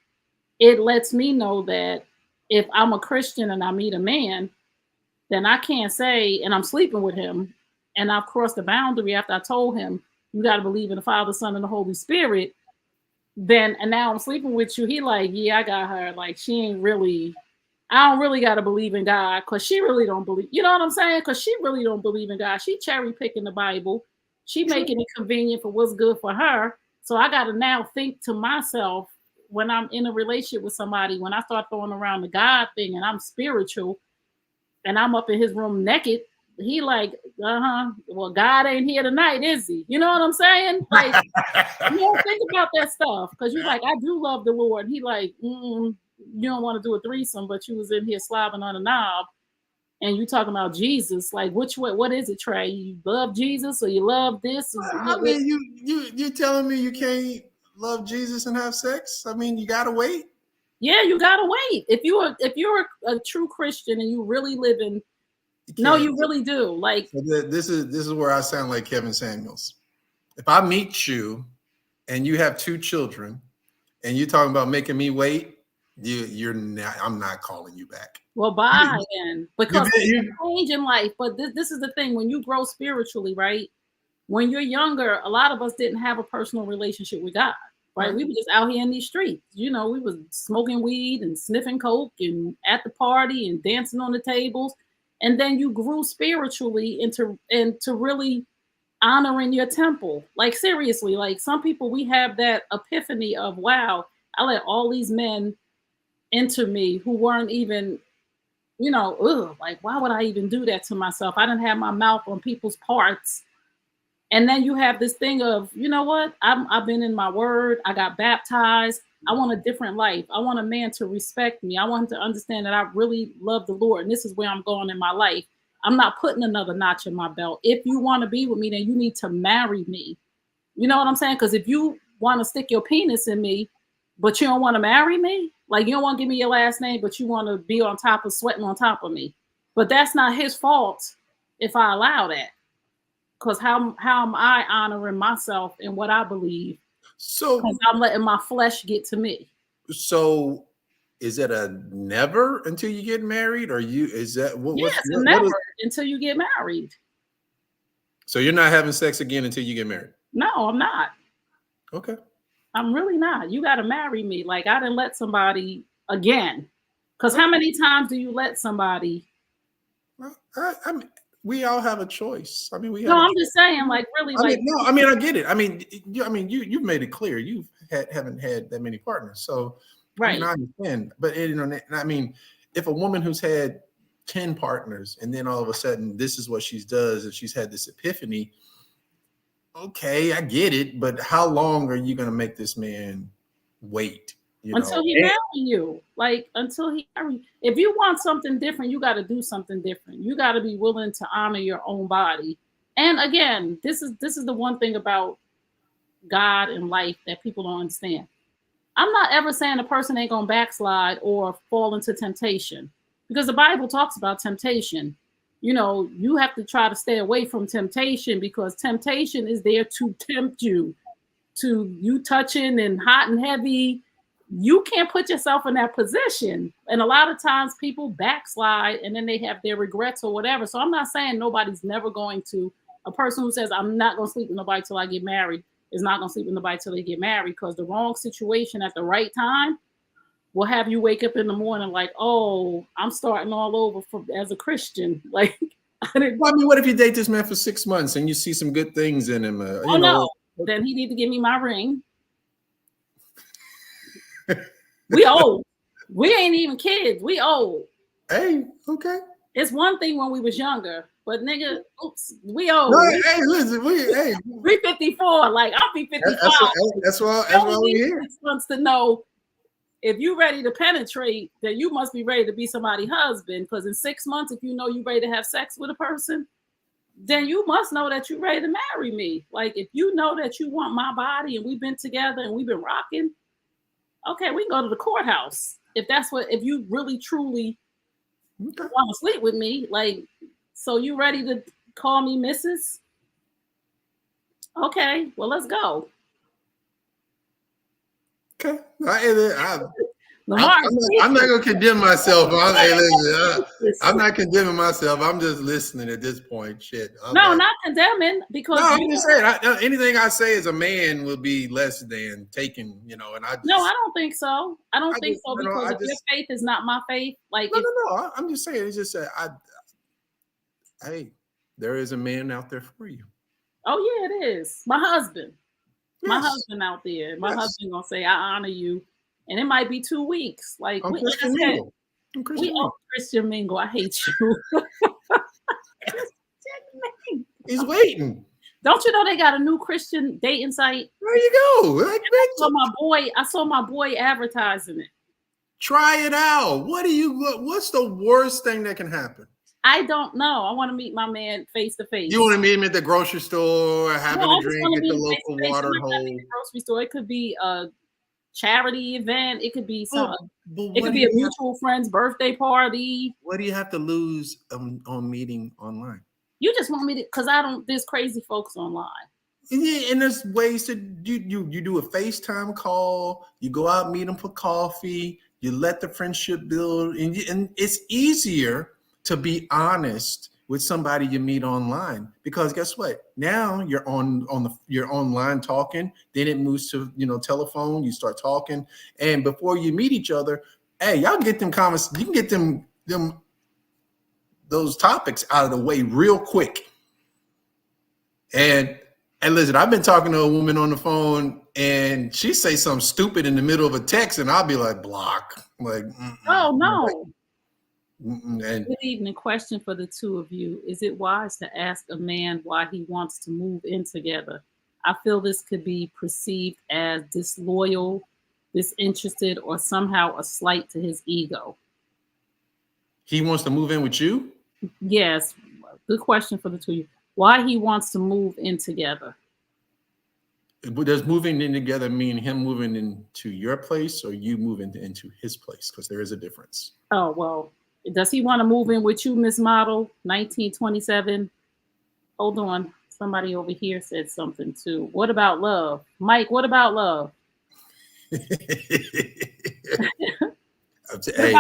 [SPEAKER 1] it lets me know that if I'm a Christian and I meet a man, then I can't say, and I'm sleeping with him, and I've crossed the boundary after I told him, you got to believe in the Father, Son, and the Holy Spirit. Then, and now I'm sleeping with you. He like, yeah, I got her. Like, she ain't really, I don't really got to believe in God because she really don't believe, you know what I'm saying? Because she really don't believe in God. She cherry picking the Bible. She making it convenient for what's good for her. So I got to now think to myself when I'm in a relationship with somebody, when I start throwing around the God thing and I'm spiritual and I'm up in his room naked, he like, well, God ain't here tonight, is he? You know what I'm saying? Like, you don't think about that stuff because you're like, I do love the Lord. He like, you don't want to do a threesome, but you was in here slobbing on a knob and you talking about Jesus. Like, which way, what is it, Trey? You love Jesus or you love this?
[SPEAKER 2] I mean, you telling me you can't love Jesus and have sex? I mean, you gotta wait.
[SPEAKER 1] Yeah, you gotta wait. If you're a true Christian and you really live in, no, you really do. Like,
[SPEAKER 2] so this is where I sound like Kevin Samuels. If I meet you and you have 2 children and you're talking about making me wait, you're not. I'm not calling you back.
[SPEAKER 1] Well, bye then, because you change in life. But this is the thing: when you grow spiritually, right? When you're younger, a lot of us didn't have a personal relationship with God, right? We were just out here in these streets. You know, we was smoking weed and sniffing coke and at the party and dancing on the tables. And then you grew spiritually into really honoring your temple. Like seriously, like some people, we have that epiphany of, wow, I let all these men into me who weren't even, you know, like, why would I even do that to myself? I didn't have my mouth on people's parts. And then you have this thing of, you know what? I've been in my word. I got baptized. I want a different life. I want a man to respect me. I want him to understand that I really love the Lord. And this is where I'm going in my life. I'm not putting another notch in my belt. If you want to be with me, then you need to marry me. You know what I'm saying? Because if you want to stick your penis in me, but you don't want to marry me, like you don't want to give me your last name, but you want to be on top of sweating on top of me. But that's not his fault if I allow that. Because how am I honoring myself in what I believe?
[SPEAKER 2] So
[SPEAKER 1] I'm letting my flesh get to me.
[SPEAKER 2] So is it a never until you get married, or is that
[SPEAKER 1] never until you get married?
[SPEAKER 2] So you're not having sex again until you get married?
[SPEAKER 1] No, I'm not.
[SPEAKER 2] Okay.
[SPEAKER 1] I'm really not. You got to marry me. Like I didn't let somebody again. Because how many times do you let somebody?
[SPEAKER 2] Well, I mean, we all have a choice. I mean,
[SPEAKER 1] I'm just saying, like, really,
[SPEAKER 2] I get it. I mean, you've made it clear you haven't had that many partners, so
[SPEAKER 1] right.
[SPEAKER 2] I mean, I understand. But you know, I mean, if a woman who's had 10 partners and then all of a sudden this is what she does, and she's had this epiphany, okay, I get it. But how long are you going to make this man wait?
[SPEAKER 1] Until he marry you, like until he marry. If you want something different, you got to do something different. You got to be willing to honor your own body. And again, this is the one thing about God and life that people don't understand. I'm not ever saying a person ain't gonna backslide or fall into temptation, because the Bible talks about temptation. You know, you have to try to stay away from temptation because temptation is there to tempt you to you touching and hot and heavy. You can't put yourself in that position. And a lot of times people backslide and then they have their regrets or whatever. So I'm not saying nobody's never going to, a person who says, I'm not going to sleep with nobody till I get married is not going to sleep with nobody till they get married, because the wrong situation at the right time will have you wake up in the morning like, oh, I'm starting all over as a Christian. Like,
[SPEAKER 2] I mean, what if you date this man for 6 months and you see some good things in him?
[SPEAKER 1] No, then he need to give me my ring. We old. We ain't even kids. We old.
[SPEAKER 2] Hey, okay.
[SPEAKER 1] It's one thing when we was younger, but nigga, oops, we old.
[SPEAKER 2] Hey, listen,
[SPEAKER 1] we 54. Like I'll be 55.
[SPEAKER 2] That's why we here.
[SPEAKER 1] 6 months to know if you ready to penetrate, then you must be ready to be somebody's husband. Because in 6 months, if you know you ready to have sex with a person, then you must know that you're ready to marry me. Like if you know that you want my body and we've been together and we've been rocking, okay, we can go to the courthouse. If you really truly want to sleep with me, like, so you ready to call me Mrs.? Okay, well, let's go.
[SPEAKER 2] Okay.
[SPEAKER 1] Lamar,
[SPEAKER 2] I'm not gonna condemn myself. Hey, listen, I'm not condemning myself. I'm just listening at this point. Shit.
[SPEAKER 1] No, not condemning, because
[SPEAKER 2] I'm just saying anything I say as a man will be less than taken, and I just,
[SPEAKER 1] no, I don't think so. I don't think so, because if your faith is not my faith, like
[SPEAKER 2] no. I'm just saying, it's just hey, there is a man out there for you.
[SPEAKER 1] Oh yeah, it is. My husband.
[SPEAKER 2] Yes.
[SPEAKER 1] My husband out there. My husband gonna say, I honor you. And it might be 2 weeks. Like
[SPEAKER 2] Christian Mingle.
[SPEAKER 1] Christian Mingle. I hate you.
[SPEAKER 2] He's waiting.
[SPEAKER 1] Don't you know they got a new Christian dating site?
[SPEAKER 2] There you go.
[SPEAKER 1] I saw my boy advertising it.
[SPEAKER 2] Try it out. What's the worst thing that can happen?
[SPEAKER 1] I don't know. I want to meet my man face to face.
[SPEAKER 2] You want to meet him at the grocery store, having a drink at the local water hole.
[SPEAKER 1] Grocery store. It could be a charity event. It could be it could be a mutual friend's birthday party.
[SPEAKER 2] What do you have to lose on meeting online?
[SPEAKER 1] You just want me to, because there's crazy folks online.
[SPEAKER 2] Yeah, and there's ways to you do a FaceTime call, you go out, meet them for coffee, you let the friendship build, and it's easier to be honest with somebody you meet online, because guess what? Now you're you're online talking, then it moves to telephone, you start talking, and before you meet each other, hey, y'all get them comments, you can get them those topics out of the way real quick. And listen, I've been talking to a woman on the phone, and she say something stupid in the middle of a text, and I'll be like, block. Like,
[SPEAKER 1] oh no.
[SPEAKER 2] And
[SPEAKER 1] good evening. Question for the two of you: is it wise to ask a man why he wants to move in together? I feel this could be perceived as disloyal, disinterested, or somehow a slight to his ego.
[SPEAKER 2] He wants to move in with you?
[SPEAKER 1] Yes. Good question for the two of you. Why he wants to move in together?
[SPEAKER 2] Does moving in together mean him moving into your place or you moving into his place? Because there is a difference.
[SPEAKER 1] Oh, well, does he want to move in with you, Miss Model 1927? Hold on. Somebody over here said something too. What about love? Mike, what about love?
[SPEAKER 2] Hey,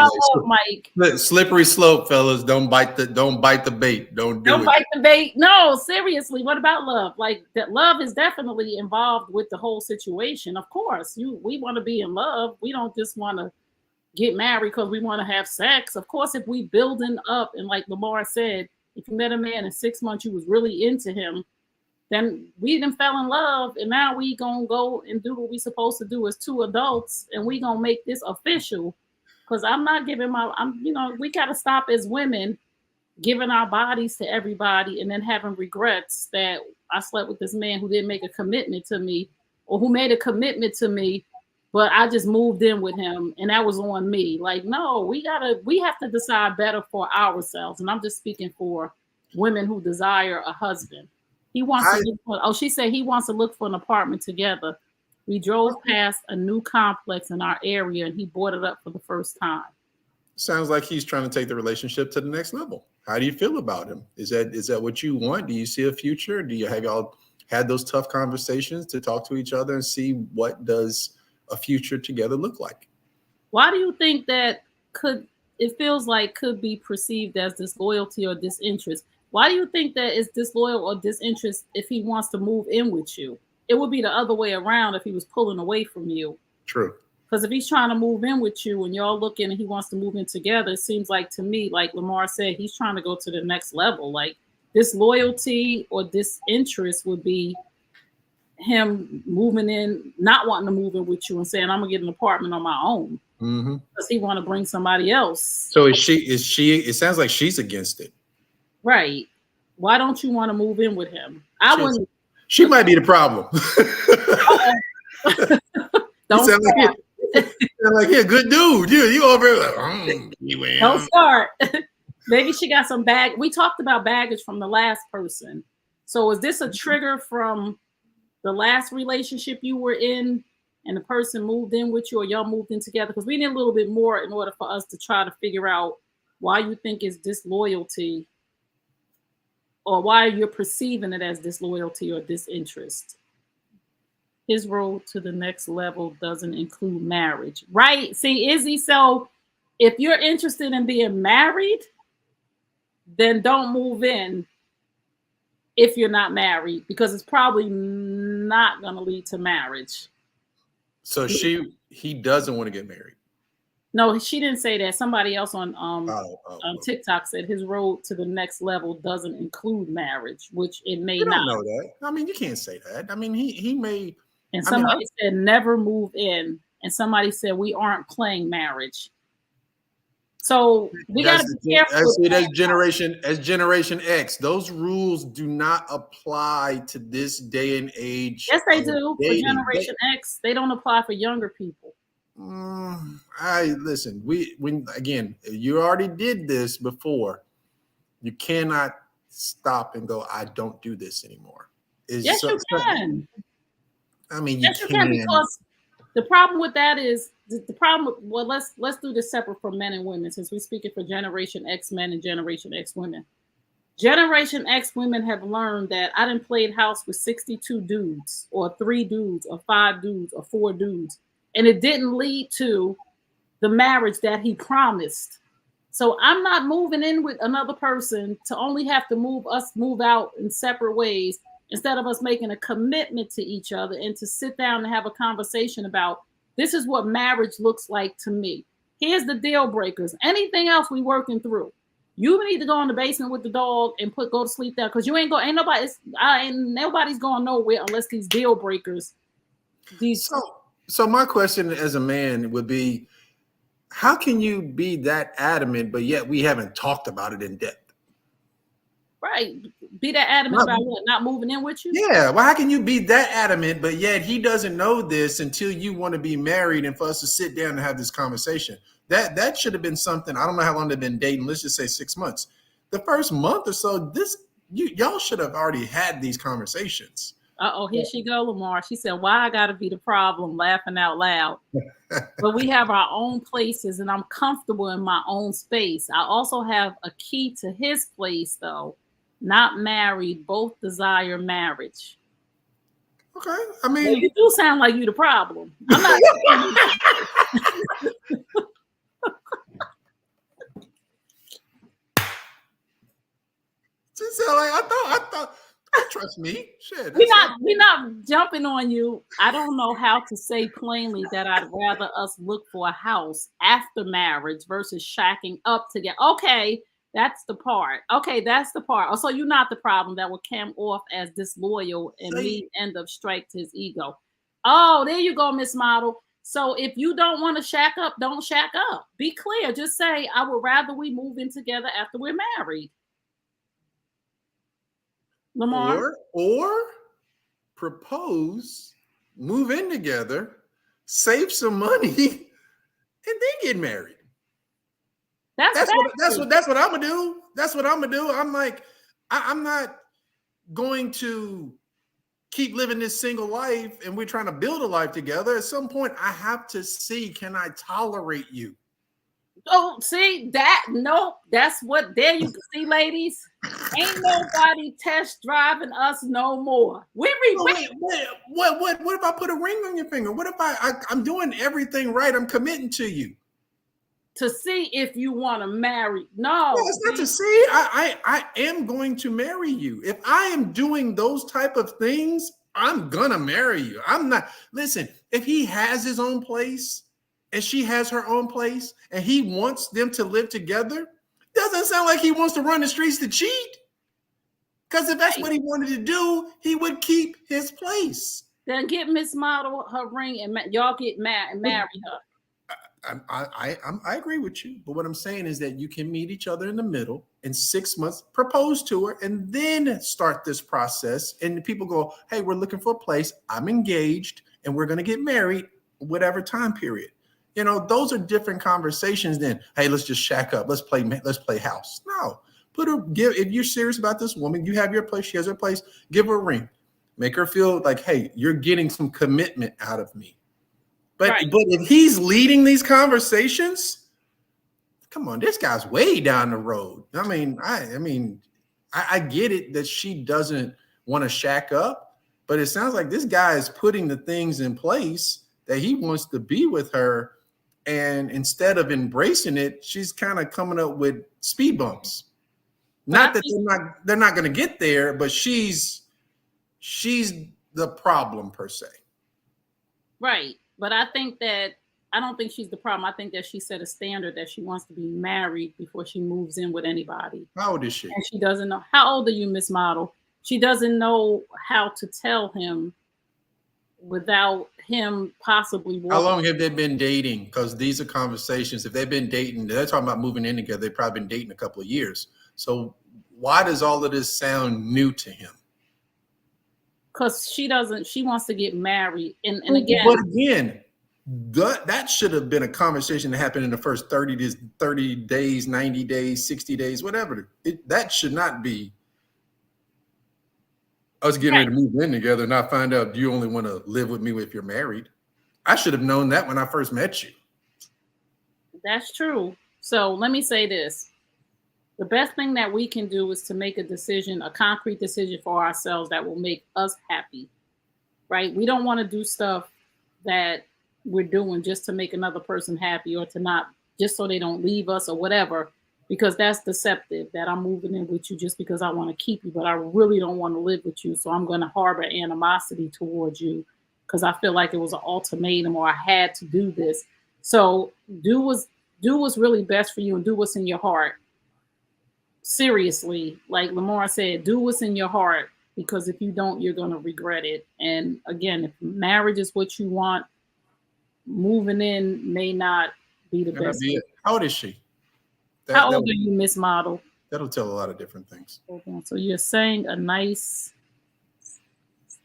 [SPEAKER 2] Mike. Slippery slope, fellas. Don't bite the bait. Don't
[SPEAKER 1] bite the bait. No, seriously. What about love? Like, that love is definitely involved with the whole situation. Of course, we want to be in love. We don't just want to get married because we want to have sex. Of course, if we building up, and like Lamar said, if you met a man in 6 months, you was really into him, then we done fell in love, and now we gonna go and do what we supposed to do as two adults, and we gonna make this official. Because I'm not giving we got to stop as women giving our bodies to everybody and then having regrets that I slept with this man who didn't make a commitment to me, or who made a commitment to me, but I just moved in with him and that was on me. Like, no, we have to decide better for ourselves. And I'm just speaking for women who desire a husband. He wants she said he wants to look for an apartment together. We drove past a new complex in our area and he bought it up for the first time.
[SPEAKER 2] Sounds like he's trying to take the relationship to the next level. How do you feel about him? Is that what you want? Do you see a future? Have y'all had those tough conversations to talk to each other and see what does a future together look like?
[SPEAKER 1] Why do you think that could be perceived as disloyalty or disinterest? Why do you think that it's disloyal or disinterest if he wants to move in with you? It would be the other way around if he was pulling away from you.
[SPEAKER 2] True.
[SPEAKER 1] Because if he's trying to move in with you and y'all looking and he wants to move in together, it seems like to me, like Lamar said, he's trying to go to the next level. Like, disloyalty or disinterest would be him moving in, not wanting to move in with you and saying, I'm gonna get an apartment on my own. Because he want to bring somebody else.
[SPEAKER 2] So is she, it sounds like she's against it.
[SPEAKER 1] Right. Why don't you want to move in with him?
[SPEAKER 2] She might be the problem.
[SPEAKER 1] Don't
[SPEAKER 2] sound like you're a good dude. You over here like,
[SPEAKER 1] don't start. Maybe she got some we talked about baggage from the last person. So is this a trigger from the last relationship you were in and the person moved in with you, or y'all moved in together? Because we need a little bit more in order for us to try to figure out why you think it's disloyalty, or why you're perceiving it as disloyalty or disinterest. his road to the next level doesn't include marriage. Right? See, Izzy, so if you're interested in being married, then don't move in if you're not married, because it's probably not going to lead to marriage.
[SPEAKER 2] So he doesn't want to get married.
[SPEAKER 1] No, she didn't say that. Somebody else on TikTok said his road to the next level doesn't include marriage, which it may
[SPEAKER 2] You don't
[SPEAKER 1] not.
[SPEAKER 2] know that. I mean, you can't say that. I mean, he may.
[SPEAKER 1] And somebody said never move in, and somebody said we aren't playing marriage. So we got to be careful.
[SPEAKER 2] As Generation X, those rules do not apply to this day and age.
[SPEAKER 1] Yes, they do. For Generation X, they don't apply for younger people.
[SPEAKER 2] Listen. Again, you already did this before. You cannot stop and go, I don't do this anymore.
[SPEAKER 1] Yes, you can.
[SPEAKER 2] I mean,
[SPEAKER 1] yes, you can, because the problem with that is the problem. Well, let's do this separate from men and women, since we're speaking for Generation X men and Generation X women. Generation X women have learned that I done played house with 62 dudes, or 3 dudes, or 5 dudes, or 4 dudes, and it didn't lead to the marriage that he promised. So I'm not moving in with another person to only have to move out in separate ways, instead of us making a commitment to each other and to sit down and have a conversation about, this is what marriage looks like to me. Here's the deal breakers. Anything else we working through. You need to go in the basement with the dog and go to sleep there, because nobody's going nowhere unless these deal breakers.
[SPEAKER 2] So my question as a man would be, how can you be that adamant, but yet we haven't talked about it in depth?
[SPEAKER 1] Right. Be that adamant about what? Not moving in with you?
[SPEAKER 2] Yeah. Well, how can you be that adamant, but yet he doesn't know this until you want to be married and for us to sit down and have this conversation? That should have been something. I don't know how long they've been dating. Let's just say 6 months. The first month or so, y'all should have already had these conversations.
[SPEAKER 1] Here she go, Lamar. She said, why I gotta be the problem, laughing out loud. But we have our own places, and I'm comfortable in my own space. I also have a key to his place, though. Not married, both desire marriage.
[SPEAKER 2] Okay. I mean,
[SPEAKER 1] you do sound like you the problem. I'm not.
[SPEAKER 2] She sound like I thought. Trust me. Shit.
[SPEAKER 1] We're not jumping on you. I don't know how to say plainly that I'd rather us look for a house after marriage versus shacking up together. Okay. That's the part. Okay, that's the part. Oh, so you're not the problem that will come off as disloyal and me end up strike to his ego. Oh, there you go, Miss Model. So if you don't want to shack up, don't shack up. Be clear. Just say, I would rather we move in together after we're married. Lamar?
[SPEAKER 2] Or propose, move in together, save some money, and then get married. That's what I'm gonna do. That's what I'm gonna do. I'm like, I'm not going to keep living this single life, and we're trying to build a life together. At some point, I have to see, can I tolerate you?
[SPEAKER 1] Oh, see that? Nope. That's what. There you can see, ladies. Ain't nobody test driving us no more. What
[SPEAKER 2] if I put a ring on your finger? What if I'm doing everything right? I'm committing to you.
[SPEAKER 1] To see if you want to marry. No,
[SPEAKER 2] it's not to see. I am going to marry you. If I am doing those type of things, I'm gonna marry you. I'm not. Listen, if he has his own place and she has her own place and he wants them to live together, doesn't sound like he wants to run the streets to cheat. Because if that's what he wanted to do, he would keep his place.
[SPEAKER 1] Then get Miss Model her ring and y'all get mad and marry her.
[SPEAKER 2] I agree with you, but what I'm saying is that you can meet each other in the middle in 6 months, propose to her, and then start this process. And people go, hey, we're looking for a place. I'm engaged, and we're going to get married, whatever time period. You know, those are different conversations than, hey, let's just shack up. Let's play house. No, if you're serious about this woman, you have your place, she has her place, give her a ring. Make her feel like, hey, you're getting some commitment out of me. But if he's leading these conversations, come on, this guy's way down the road. I mean, I get it that she doesn't want to shack up, But it sounds like this guy is putting the things in place that he wants to be with her. And instead of embracing it, she's kind of coming up with speed bumps. Not that they're not going to get there, but she's the problem per se.
[SPEAKER 1] Right. But I don't think she's the problem. I think that she set a standard that she wants to be married before she moves in with anybody.
[SPEAKER 2] How old is she?
[SPEAKER 1] And she doesn't know. How old are you, Miss Model? She doesn't know how to tell him without him possibly.
[SPEAKER 2] How long have they been dating? Because these are conversations. If they've been dating, they're talking about moving in together. They've probably been dating a couple of years. So why does all of this sound new to him?
[SPEAKER 1] Because she wants to get married. And again.
[SPEAKER 2] But again, that should have been a conversation that happened in the first 30 days, 90 days, 60 days, whatever. That should not be us getting ready to move in together and not find out, do you only want to live with me if you're married? I should have known that when I first met you.
[SPEAKER 1] That's true. So let me say this. The best thing that we can do is to make a decision, a concrete decision for ourselves that will make us happy, right? We don't want to do stuff that we're doing just to make another person happy or to not, just so they don't leave us or whatever, because that's deceptive, that I'm moving in with you just because I want to keep you, but I really don't want to live with you. So I'm going to harbor animosity towards you because I feel like it was an ultimatum or I had to do this. So do what's really best for you and do what's in your heart. Seriously, like Lamar said, do what's in your heart, because if you don't, you're going to regret it. And again, if marriage is what you want, moving in may not be the best.
[SPEAKER 2] How old is she?
[SPEAKER 1] How old are you, Miss Model?
[SPEAKER 2] That'll tell a lot of different things.
[SPEAKER 1] So you're saying a nice.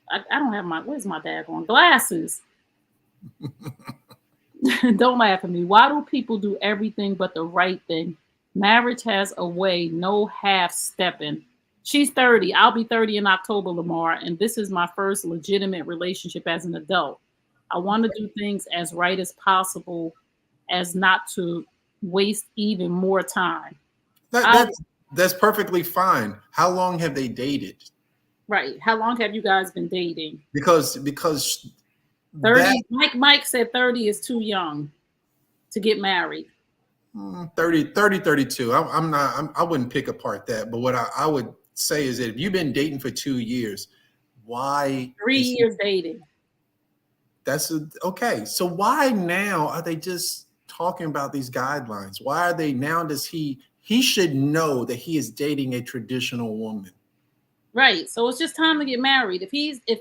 [SPEAKER 1] I don't have where's my daggone glasses? Don't laugh at me. Why do people do everything but the right thing? Marriage has a way, no half stepping. She's 30. I'll be 30 in October, Lamar, and this is my first legitimate relationship as an adult. I want to do things as right as possible, as not to waste even more time.
[SPEAKER 2] That's perfectly fine. How long have they dated?
[SPEAKER 1] Right. How long have you guys been dating?
[SPEAKER 2] Because
[SPEAKER 1] 30. Mike said 30 is too young to get married.
[SPEAKER 2] 30, 32. I wouldn't pick apart that. But what I would say is that if you've been dating for 2 years, why
[SPEAKER 1] 3 years dating?
[SPEAKER 2] That's okay. So why now are they just talking about these guidelines? Why are they now? He should know that he is dating a traditional woman.
[SPEAKER 1] Right. So it's just time to get married. If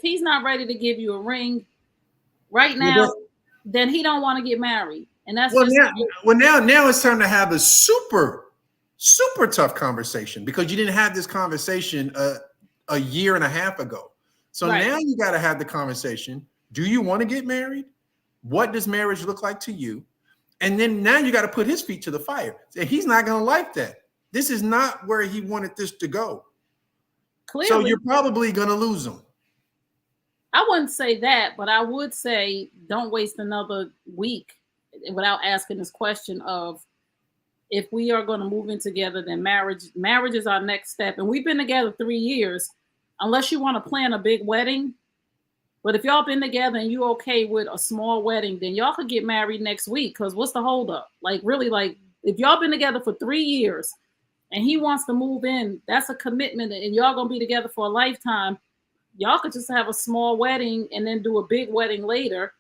[SPEAKER 1] he's not ready to give you a ring right now, then he don't want to get married. And that's
[SPEAKER 2] now it's time to have a super tough conversation, because you didn't have this conversation a year and a half ago. So now you got to have the conversation. Do you want to get married? What does marriage look like to you? And then now you got to put his feet to the fire. He's not going to like that. This is not where he wanted this to go. Clearly. So you're probably going to lose him.
[SPEAKER 1] I wouldn't say that, but I would say don't waste another week without asking this question of, if we are going to move in together, then marriage is our next step. And we've been together 3 years, unless you want to plan a big wedding. But if y'all been together and you okay with a small wedding, then y'all could get married next week. Because what's the holdup? Like, really, like, if y'all been together for 3 years and he wants to move in, that's a commitment, and y'all going to be together for a lifetime. Y'all could just have a small wedding and then do a big wedding later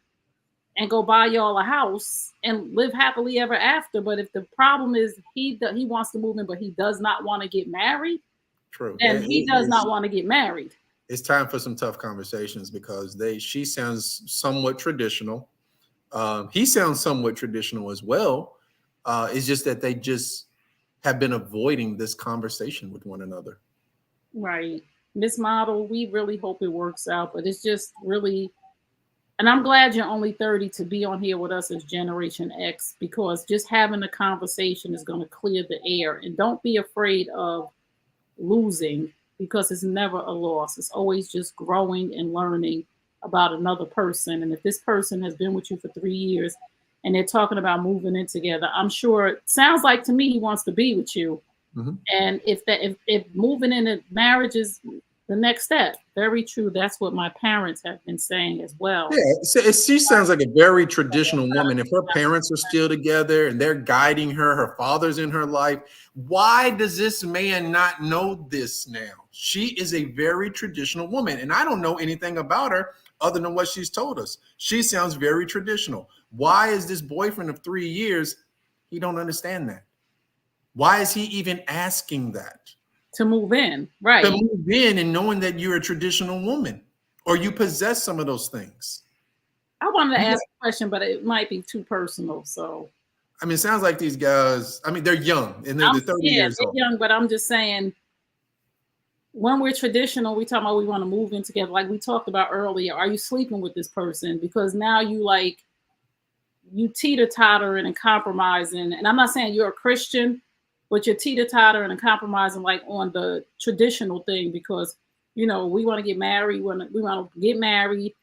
[SPEAKER 1] and go buy y'all a house and live happily ever after. But if the problem is he wants to move in, but he does not want to get married, then he does not want to get married.
[SPEAKER 2] It's time for some tough conversations, because she sounds somewhat traditional. He sounds somewhat traditional as well. It's just that they just have been avoiding this conversation with one another.
[SPEAKER 1] Right. Miss Model, we really hope it works out, but it's just really, and I'm glad you're only 30 to be on here with us as Generation X, because just having a conversation is going to clear the air. And don't be afraid of losing, because it's never a loss. It's always just growing and learning about another person. And if this person has been with you for 3 years and they're talking about moving in together, I'm sure it sounds like to me he wants to be with you. Mm-hmm. And if moving into marriage is the next step. Very true. That's what my parents have been saying as well.
[SPEAKER 2] Yeah, she sounds like a very traditional woman. If her parents are still together and they're guiding her, her father's in her life, why does this man not know this now? She is a very traditional woman, and I don't know anything about her other than what she's told us. She sounds very traditional. Why is this boyfriend of 3 years? He don't understand that. Why is he even asking that?
[SPEAKER 1] To move in, right?
[SPEAKER 2] To move in and knowing that you're a traditional woman or you possess some of those things.
[SPEAKER 1] I wanted to ask a question, but it might be too personal. So,
[SPEAKER 2] I mean, it sounds like these guys, I mean, they're young and they're 30 years old.
[SPEAKER 1] Young, but I'm just saying, when we're traditional, we talk about we want to move in together. Like we talked about earlier, are you sleeping with this person? Because now you teeter-tottering and compromising. And I'm not saying you're a Christian, but you're teeter-tottering and compromising like on the traditional thing because, we want to get married. We want to get married,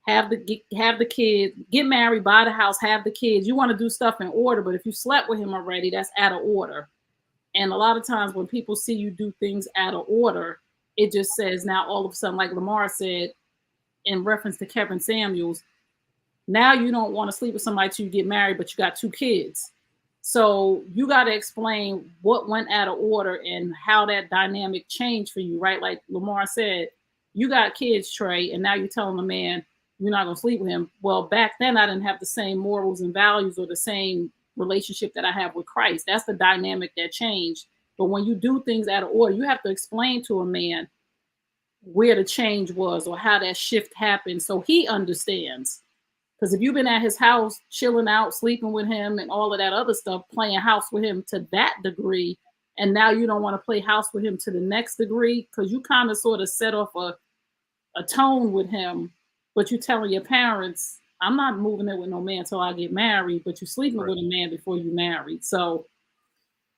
[SPEAKER 1] have the kids, get married, buy the house, have the kids. You want to do stuff in order, but if you slept with him already, that's out of order. And a lot of times when people see you do things out of order, it just says now all of a sudden, like Lamar said in reference to Kevin Samuels, now you don't want to sleep with somebody till you get married, but you got 2 kids. So you got to explain what went out of order and how that dynamic changed for you, right? Like Lamar said, you got kids, Trey, and now you're telling the man you're not going to sleep with him. Well, back then I didn't have the same morals and values or the same relationship that I have with Christ. That's the dynamic that changed. But when you do things out of order, you have to explain to a man where the change was or how that shift happened so he understands. Because if you've been at his house, chilling out, sleeping with him and all of that other stuff, playing house with him to that degree, and now you don't want to play house with him to the next degree because you kind of sort of set off a tone with him, but you're telling your parents, I'm not moving in with no man until I get married, but you're sleeping with a man before you married. So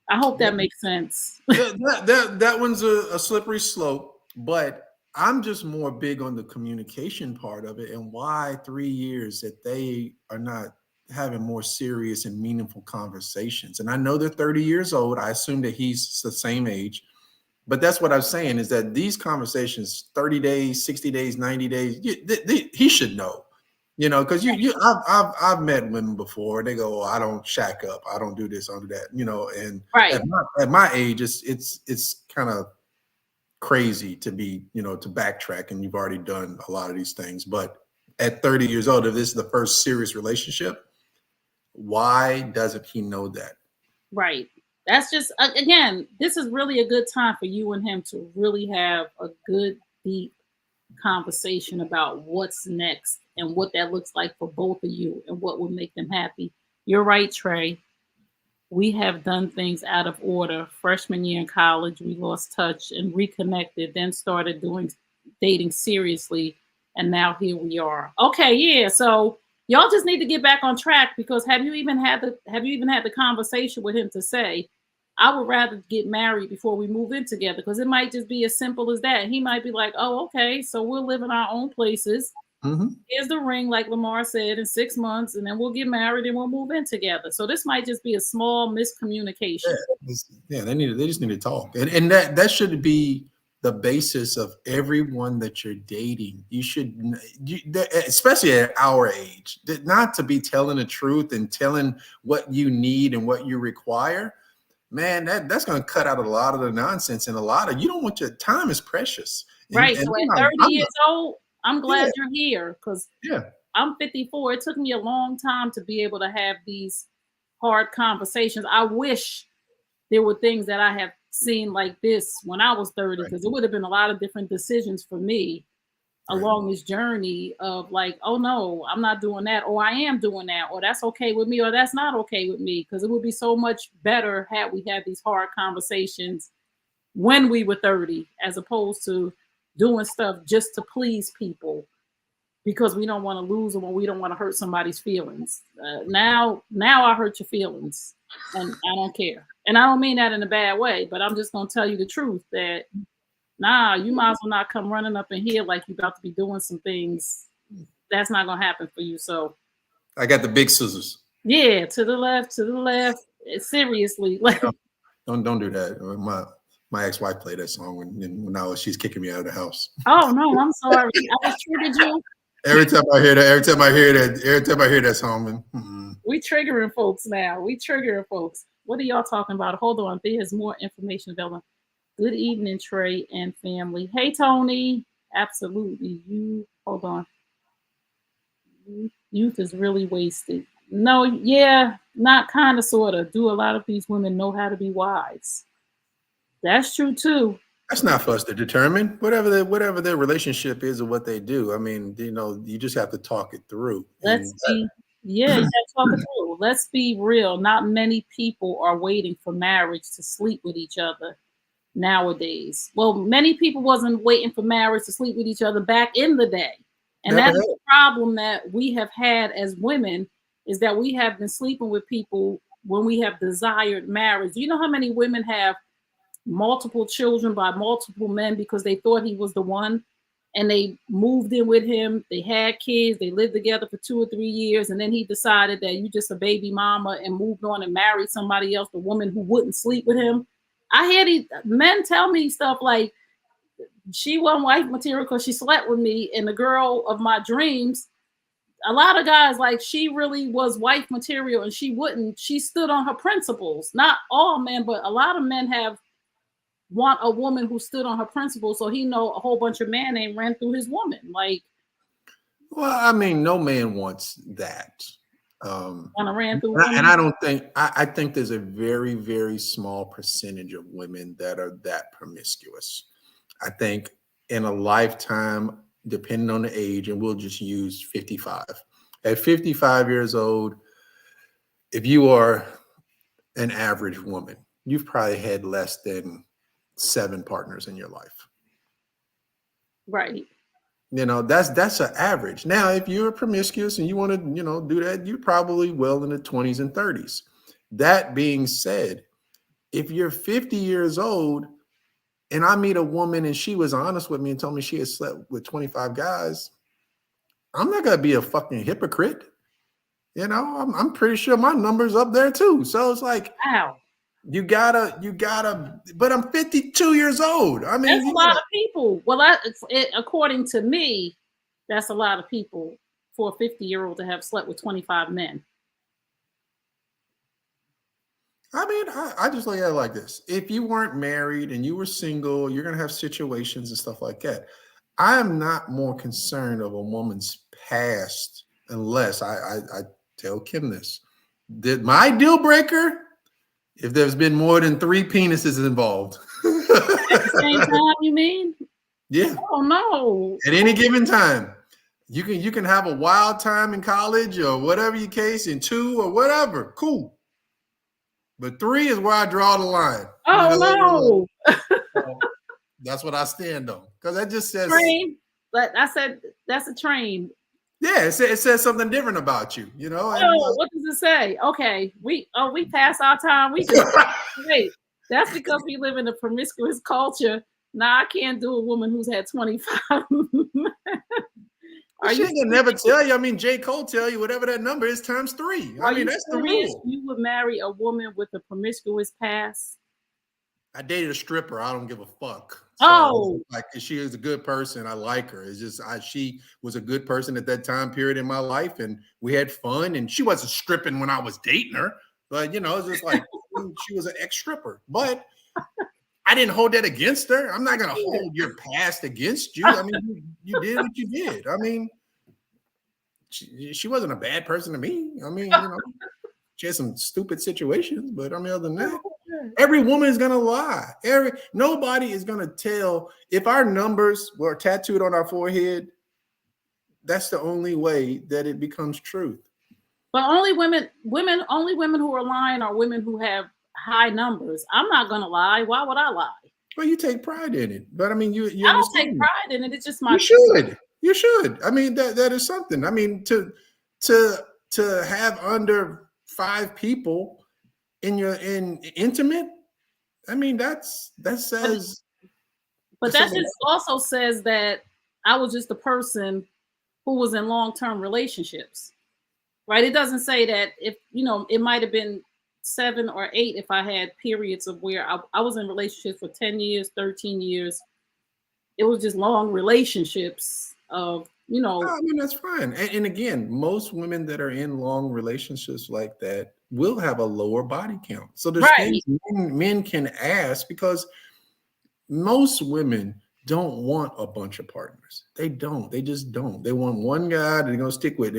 [SPEAKER 1] I hope that makes sense.
[SPEAKER 2] That one's a slippery slope, but I'm just more big on the communication part of it and why 3 years that they are not having more serious and meaningful conversations. And I know they're 30 years old. I assume that he's the same age, but that's what I'm saying is that these conversations, 30 days, 60 days, 90 days, he should know, because I've met women before. They go, I don't shack up. I don't do this, I don't do that, and
[SPEAKER 1] right.
[SPEAKER 2] At my age, it's kind of crazy to be, to backtrack, and you've already done a lot of these things. But at 30 years old, if this is the first serious relationship, why doesn't he know that?
[SPEAKER 1] Right. That's just, again, this is really a good time for you and him to really have a good, deep conversation about what's next and what that looks like for both of you and what will make them happy. You're right, Trey. We have done things out of order. Freshman year in college, we lost touch and reconnected, then started dating seriously, and now here we are. Okay, yeah. So y'all just need to get back on track because have you even had the conversation with him to say, I would rather get married before we move in together? Because it might just be as simple as that. He might be like, oh, okay, so we'll live in our own places. Mm-hmm. Here's the ring, like Lamar said, in 6 months, and then we'll get married and we'll move in together. So this might just be a small miscommunication.
[SPEAKER 2] Yeah, they just need to talk, and that should be the basis of everyone that you're dating. You should, especially at our age, not to be telling the truth and telling what you need and what you require. Man, that's going to cut out a lot of the nonsense and you don't want your time is precious.
[SPEAKER 1] Right. So at 30 years old. I'm glad you're here because I'm 54. It took me a long time to be able to have these hard conversations. I wish there were things that I have seen like this when I was 30, because it would have been a lot of different decisions for me along this journey of like, oh no, I'm not doing that, or I am doing that, or that's okay with me, or that's not okay with me. Because it would be so much better had we had these hard conversations when we were 30, as opposed to doing stuff just to please people because we don't want to lose them or we don't want to hurt somebody's feelings. Now I hurt your feelings and I don't care. And I don't mean that in a bad way, but I'm just going to tell you the truth that you might as well not come running up in here like you're about to be doing some things. That's not going to happen for you. So
[SPEAKER 2] I got the big scissors.
[SPEAKER 1] Yeah, to the left. Seriously. Like
[SPEAKER 2] don't do that. My ex-wife played that song when she's kicking me out of the house.
[SPEAKER 1] Oh no, I'm sorry. I just triggered you.
[SPEAKER 2] Every time I hear that song,
[SPEAKER 1] we triggering folks now. We triggering folks. What are y'all talking about? Hold on. There's more information available. Good evening, Trey and family. Hey, Tony. Absolutely. You hold on. Youth is really wasted. No, yeah, not kind of, sort of. Do a lot of these women know how to be wise? That's true too.
[SPEAKER 2] That's not for us to determine. Whatever their relationship is or what they do. I mean, you just have to talk it through.
[SPEAKER 1] Let's be talk it through. Let's be real. Not many people are waiting for marriage to sleep with each other nowadays. Well, many people wasn't waiting for marriage to sleep with each other back in the day. And that's the problem that we have had as women, is that we have been sleeping with people when we have desired marriage. Do you know how many women have multiple children by multiple men because they thought he was the one, and they moved in with him, they had kids, they lived together for 2 or 3 years, and then he decided that you just a baby mama and moved on and married somebody else, the woman who wouldn't sleep with him. I hear these men tell me stuff like, she wasn't wife material because she slept with me, and the girl of my dreams. A lot of guys, like, she really was wife material and she stood on her principles. Not all men, but a lot of men want a woman who stood on her principles, so he know a whole bunch of men ain't ran through his woman. Like,
[SPEAKER 2] well, I mean, no man wants that.
[SPEAKER 1] Ran through
[SPEAKER 2] and I don't think I think there's a very, very small percentage of women that are that promiscuous. I think in a lifetime, depending on the age, and we'll just use 55. At 55 years old, if you are an average woman, you've probably had less than 7 partners in your life.
[SPEAKER 1] Right.
[SPEAKER 2] That's an average. Now, if you're promiscuous and you want to, do that, you're probably well in the 20s and 30s. That being said, if you're 50 years old, and I meet a woman and she was honest with me and told me she had slept with 25 guys, I'm not going to be a fucking hypocrite. I'm pretty sure my number's up there too. So it's like,
[SPEAKER 1] wow,
[SPEAKER 2] you gotta, but I'm 52 years old. I mean,
[SPEAKER 1] that's a lot of people. Well, according to me, that's a lot of people for a 50-year-old to have slept with 25 men.
[SPEAKER 2] I mean, I just look at it like this. If you weren't married and you were single, you're going to have situations and stuff like that. I am not more concerned of a woman's past unless I tell Kim this. My deal breaker, if there's been more than 3 penises involved.
[SPEAKER 1] At the same time, you mean?
[SPEAKER 2] Yeah.
[SPEAKER 1] Oh, no.
[SPEAKER 2] At any given time. You can have a wild time in college or whatever your case, in 2 or whatever. Cool. But 3 is where I draw the line.
[SPEAKER 1] Oh, no.
[SPEAKER 2] That's what I stand on. Because that just says.
[SPEAKER 1] Train. But I said that's a train.
[SPEAKER 2] Yeah, it says something different about you,
[SPEAKER 1] Oh, what does it say? Okay. We passed our time. We just wait. That's because we live in a promiscuous culture. Now I can't do a woman who's had 25.
[SPEAKER 2] She can never tell you. I mean, J. Cole tell you whatever that number is times 3. I mean, that's the rule.
[SPEAKER 1] You would marry a woman with a promiscuous past?
[SPEAKER 2] I dated a stripper. I don't give a fuck.
[SPEAKER 1] So,
[SPEAKER 2] like, she is a good person. I like her. It's just she was a good person at that time period in my life, and we had fun. And she wasn't stripping when I was dating her, but it's just like she was an ex-stripper. But I didn't hold that against her. I'm not gonna hold your past against you. I mean, you did what you did. I mean, she wasn't a bad person to me. I mean, she had some stupid situations, but I mean, other than that, every woman is gonna lie. Nobody is gonna tell. If our numbers were tattooed on our forehead, that's the only way that it becomes truth.
[SPEAKER 1] But only women who are lying are women who have high numbers. I'm not gonna lie. Why would I lie?
[SPEAKER 2] Well, you take pride in it, but I mean, you
[SPEAKER 1] I don't take pride in it. It's just my.
[SPEAKER 2] You should. I mean, that is something. I mean, to have under 5 people in intimate. I mean, that says.
[SPEAKER 1] But that just also says that I was just a person who was in long-term relationships, right? It doesn't say that if it might have been 7 or 8 if I had periods of where I was in relationships for 10 years, 13 years. It was just long relationships of,
[SPEAKER 2] I mean, that's fine. And again, most women that are in long relationships like that will have a lower body count. So there's
[SPEAKER 1] right,
[SPEAKER 2] things men can ask, because most women don't want a bunch of partners. They don't. They just don't. They want one guy that they're going to stick with.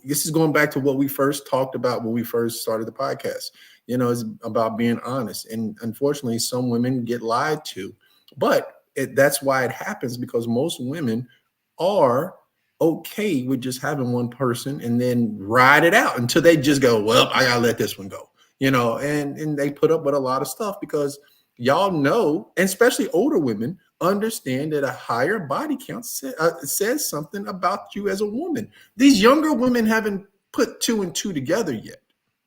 [SPEAKER 2] This is going back to what we first talked about when we first started the podcast. It's about being honest. And unfortunately, some women get lied to. But that's why it happens, because most women are okay with just having one person and then ride it out until they just go, well, I gotta let this one go. And they put up with a lot of stuff, because y'all know, and especially older women understand that a higher body count says something about you as a woman. These younger women haven't put 2 and 2 together yet.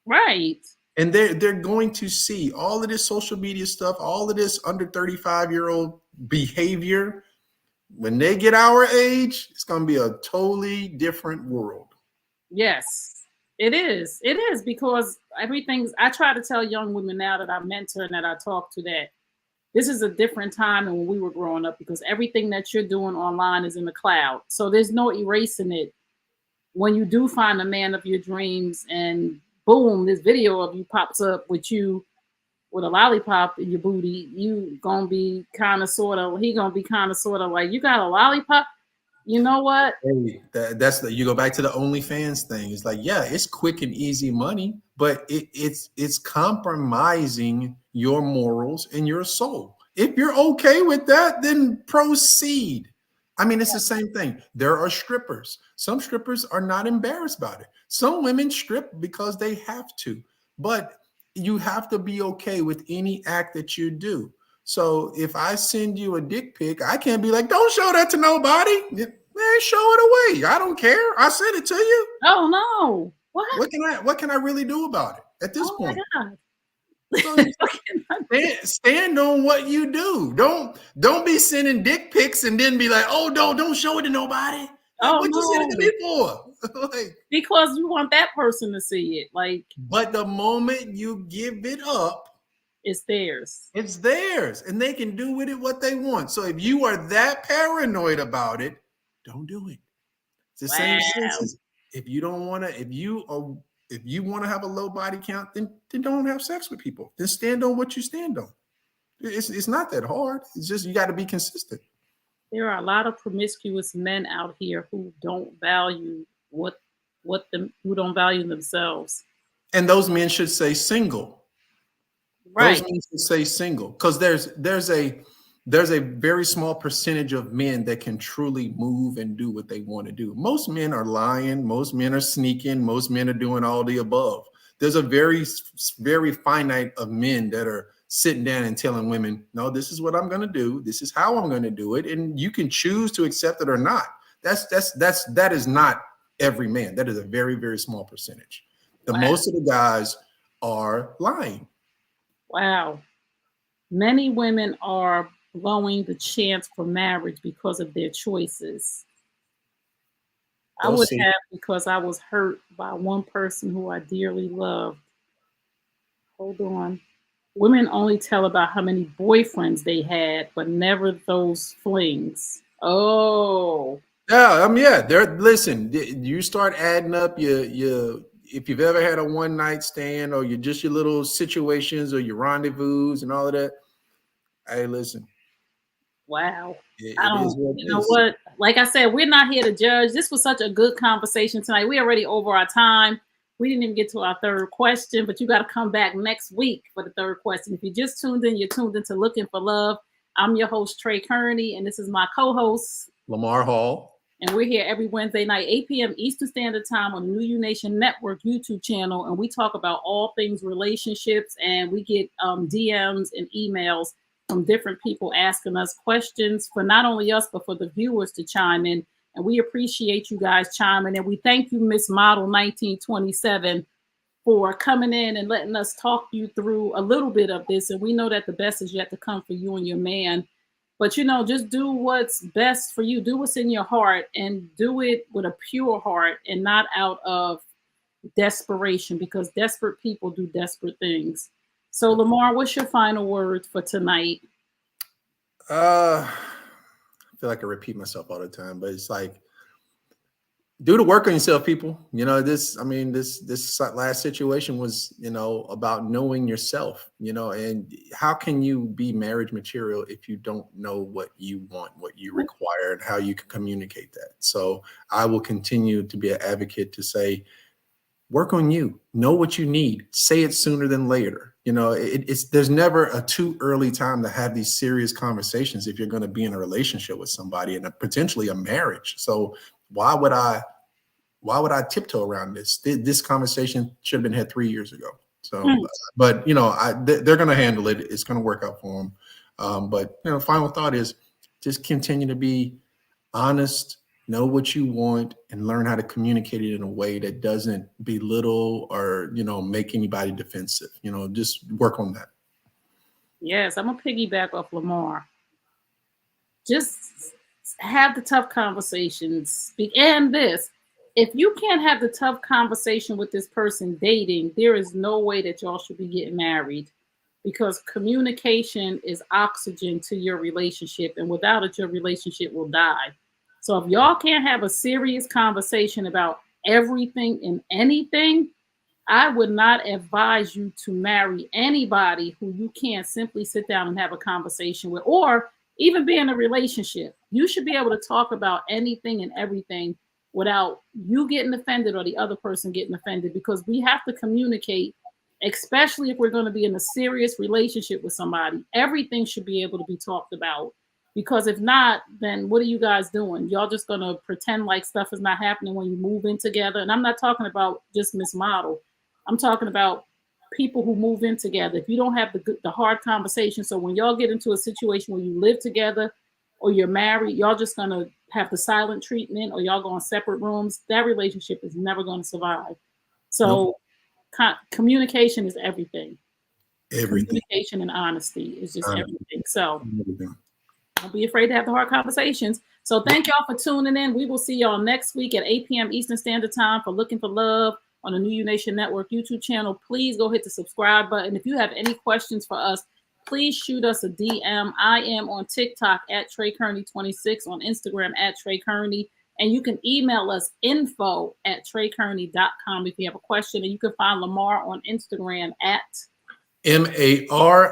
[SPEAKER 1] right.
[SPEAKER 2] And they're going to see all of this social media stuff, all of this under 35-year-old behavior. When they get our age, it's going to be a totally different world.
[SPEAKER 1] Yes, it is. It is, because I try to tell young women now that I mentor and that I talk to, that this is a different time than when we were growing up, because everything that you're doing online is in the cloud. So there's no erasing it. When you do find the man of your dreams and boom, this video of you pops up with you with a lollipop in your booty, you gonna be kind of sort of, he gonna be kind of sort of like, you got a lollipop? You know what?
[SPEAKER 2] Hey, you go back to the OnlyFans thing. It's like, yeah, it's quick and easy money, but it's compromising your morals and your soul. If you're okay with that, then proceed. I mean, it's the same thing. There are strippers. Some strippers are not embarrassed about it. Some women strip because they have to, but you have to be okay with any act that you do. So if I send you a dick pic, I can't be like, don't show that to nobody. Man, show it away. I don't care. I sent it to you.
[SPEAKER 1] Oh no.
[SPEAKER 2] What can I really do about it at this point?
[SPEAKER 1] My
[SPEAKER 2] So stand on what you do. Don't be sending dick pics and then be like, oh, don't show it to nobody. What you send it to me for? Like,
[SPEAKER 1] because you want that person to see it. Like,
[SPEAKER 2] but the moment you give it up,
[SPEAKER 1] it's theirs.
[SPEAKER 2] It's theirs, and they can do with it what they want. So if you are that paranoid about it, don't do it. It's the same sense. If you don't want to, if you want to have a low body count, then don't have sex with people. Then stand on what you stand on. It's not that hard. It's just you got to be consistent.
[SPEAKER 1] There are a lot of promiscuous men out here who don't value who don't value themselves.
[SPEAKER 2] And those men should say single.
[SPEAKER 1] Right.
[SPEAKER 2] Those men should say single, because there's a very small percentage of men that can truly move and do what they want to do. Most men are lying. Most men are sneaking. Most men are doing all the above. There's a very, very finite of men that are sitting down and telling women, no, this is what I'm going to do. This is how I'm going to do it. And you can choose to accept it or not. That is not every man. That is a very, very small percentage. Most of the guys are lying.
[SPEAKER 1] Wow. Many women are blowing the chance for marriage because of their choices. I would have, because I was hurt by one person who I dearly loved. Hold on. Women only tell about how many boyfriends they had, but never those flings. Oh.
[SPEAKER 2] Yeah, listen, you start adding up your if you've ever had a one night stand, or your little situations, or your rendezvous and all of that. Hey, listen.
[SPEAKER 1] Wow. You know what? Like I said, we're not here to judge. This was such a good conversation tonight. We're already over our time. We didn't even get to our third question, but you got to come back next week for the third question. If you just tuned in, you're tuned into Looking for Love. I'm your host, Trey Kearney, and this is my co-host,
[SPEAKER 2] Lamar Hall. And
[SPEAKER 1] we're here every Wednesday night, 8 p.m. Eastern Standard Time on the New You Nation Network YouTube channel. And we talk about all things relationships, and we get DMs and emails from different people asking us questions for not only us, but for the viewers to chime in. And we appreciate you guys chiming in. We thank you, Miss Model 1927, for coming in and letting us talk you through a little bit of this. And we know that the best is yet to come for you and your man. But, just do what's best for you. Do what's in your heart, and do it with a pure heart and not out of desperation, because desperate people do desperate things. So Lamar, what's your final word for tonight?
[SPEAKER 2] I feel like I repeat myself all the time, but it's like, do the work on yourself, people. You know, this last situation was, you know, about knowing yourself, you know, and how can you be marriage material if you don't know what you want, what you require, and how you can communicate that? So I will continue to be an advocate to say, work on you, know what you need, say it sooner than later. You know, there's never a too early time to have these serious conversations if you're going to be in a relationship with somebody and potentially a marriage. So why would I tiptoe around this? This conversation should have been had 3 years ago. So, but you know, they're going to handle it. It's going to work out for them. But you know, final thought is just continue to be honest, know what you want, and learn how to communicate it in a way that doesn't belittle or, you know, make anybody defensive. You know, just work on that.
[SPEAKER 1] Yes, I'm gonna piggyback off Lamar. Just have the tough conversations. And this, if you can't have the tough conversation with this person dating, there is no way that y'all should be getting married, because communication is oxygen to your relationship, and without it, your relationship will die. So if y'all can't have a serious conversation about everything and anything, I would not advise you to marry anybody who you can't simply sit down and have a conversation with, or even be in a relationship. You should be able to talk about anything and everything without you getting offended or the other person getting offended, because we have to communicate, especially if we're going to be in a serious relationship with somebody. Everything should be able to be talked about, because if not, then what are you guys doing? Y'all just going to pretend like stuff is not happening when you move in together. And I'm not talking about just Miss Model. I'm talking about people who move in together. If you don't have the hard conversation, so when y'all get into a situation where you live together or you're married, y'all just going to have the silent treatment, or y'all go in separate rooms, that relationship is never going to survive. So communication is everything. Communication and honesty is just everything. So don't be afraid to have the hard conversations. So thank y'all for tuning in. We will see y'all next week at 8 p.m. Eastern Standard Time for Looking for Love on the New You Nation Network YouTube channel. Please go hit the subscribe button. If you have any questions for us, please shoot us a DM. I am on TikTok at Trey Kearney 26, on Instagram at Trey Kearney, and you can email us info@treykearney.com if you have a question. And you can find Lamar on Instagram at
[SPEAKER 2] MAR_T_Hall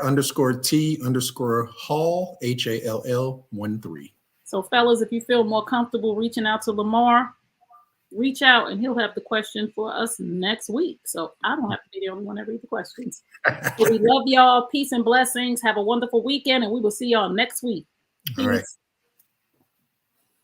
[SPEAKER 2] HALL13.
[SPEAKER 1] So fellas, if you feel more comfortable reaching out to Lamar, reach out and he'll have the question for us next week. So I don't have to be the only one that read the questions. So we love y'all. Peace and blessings. Have a wonderful weekend, and we will see y'all next week. Peace.
[SPEAKER 2] All right.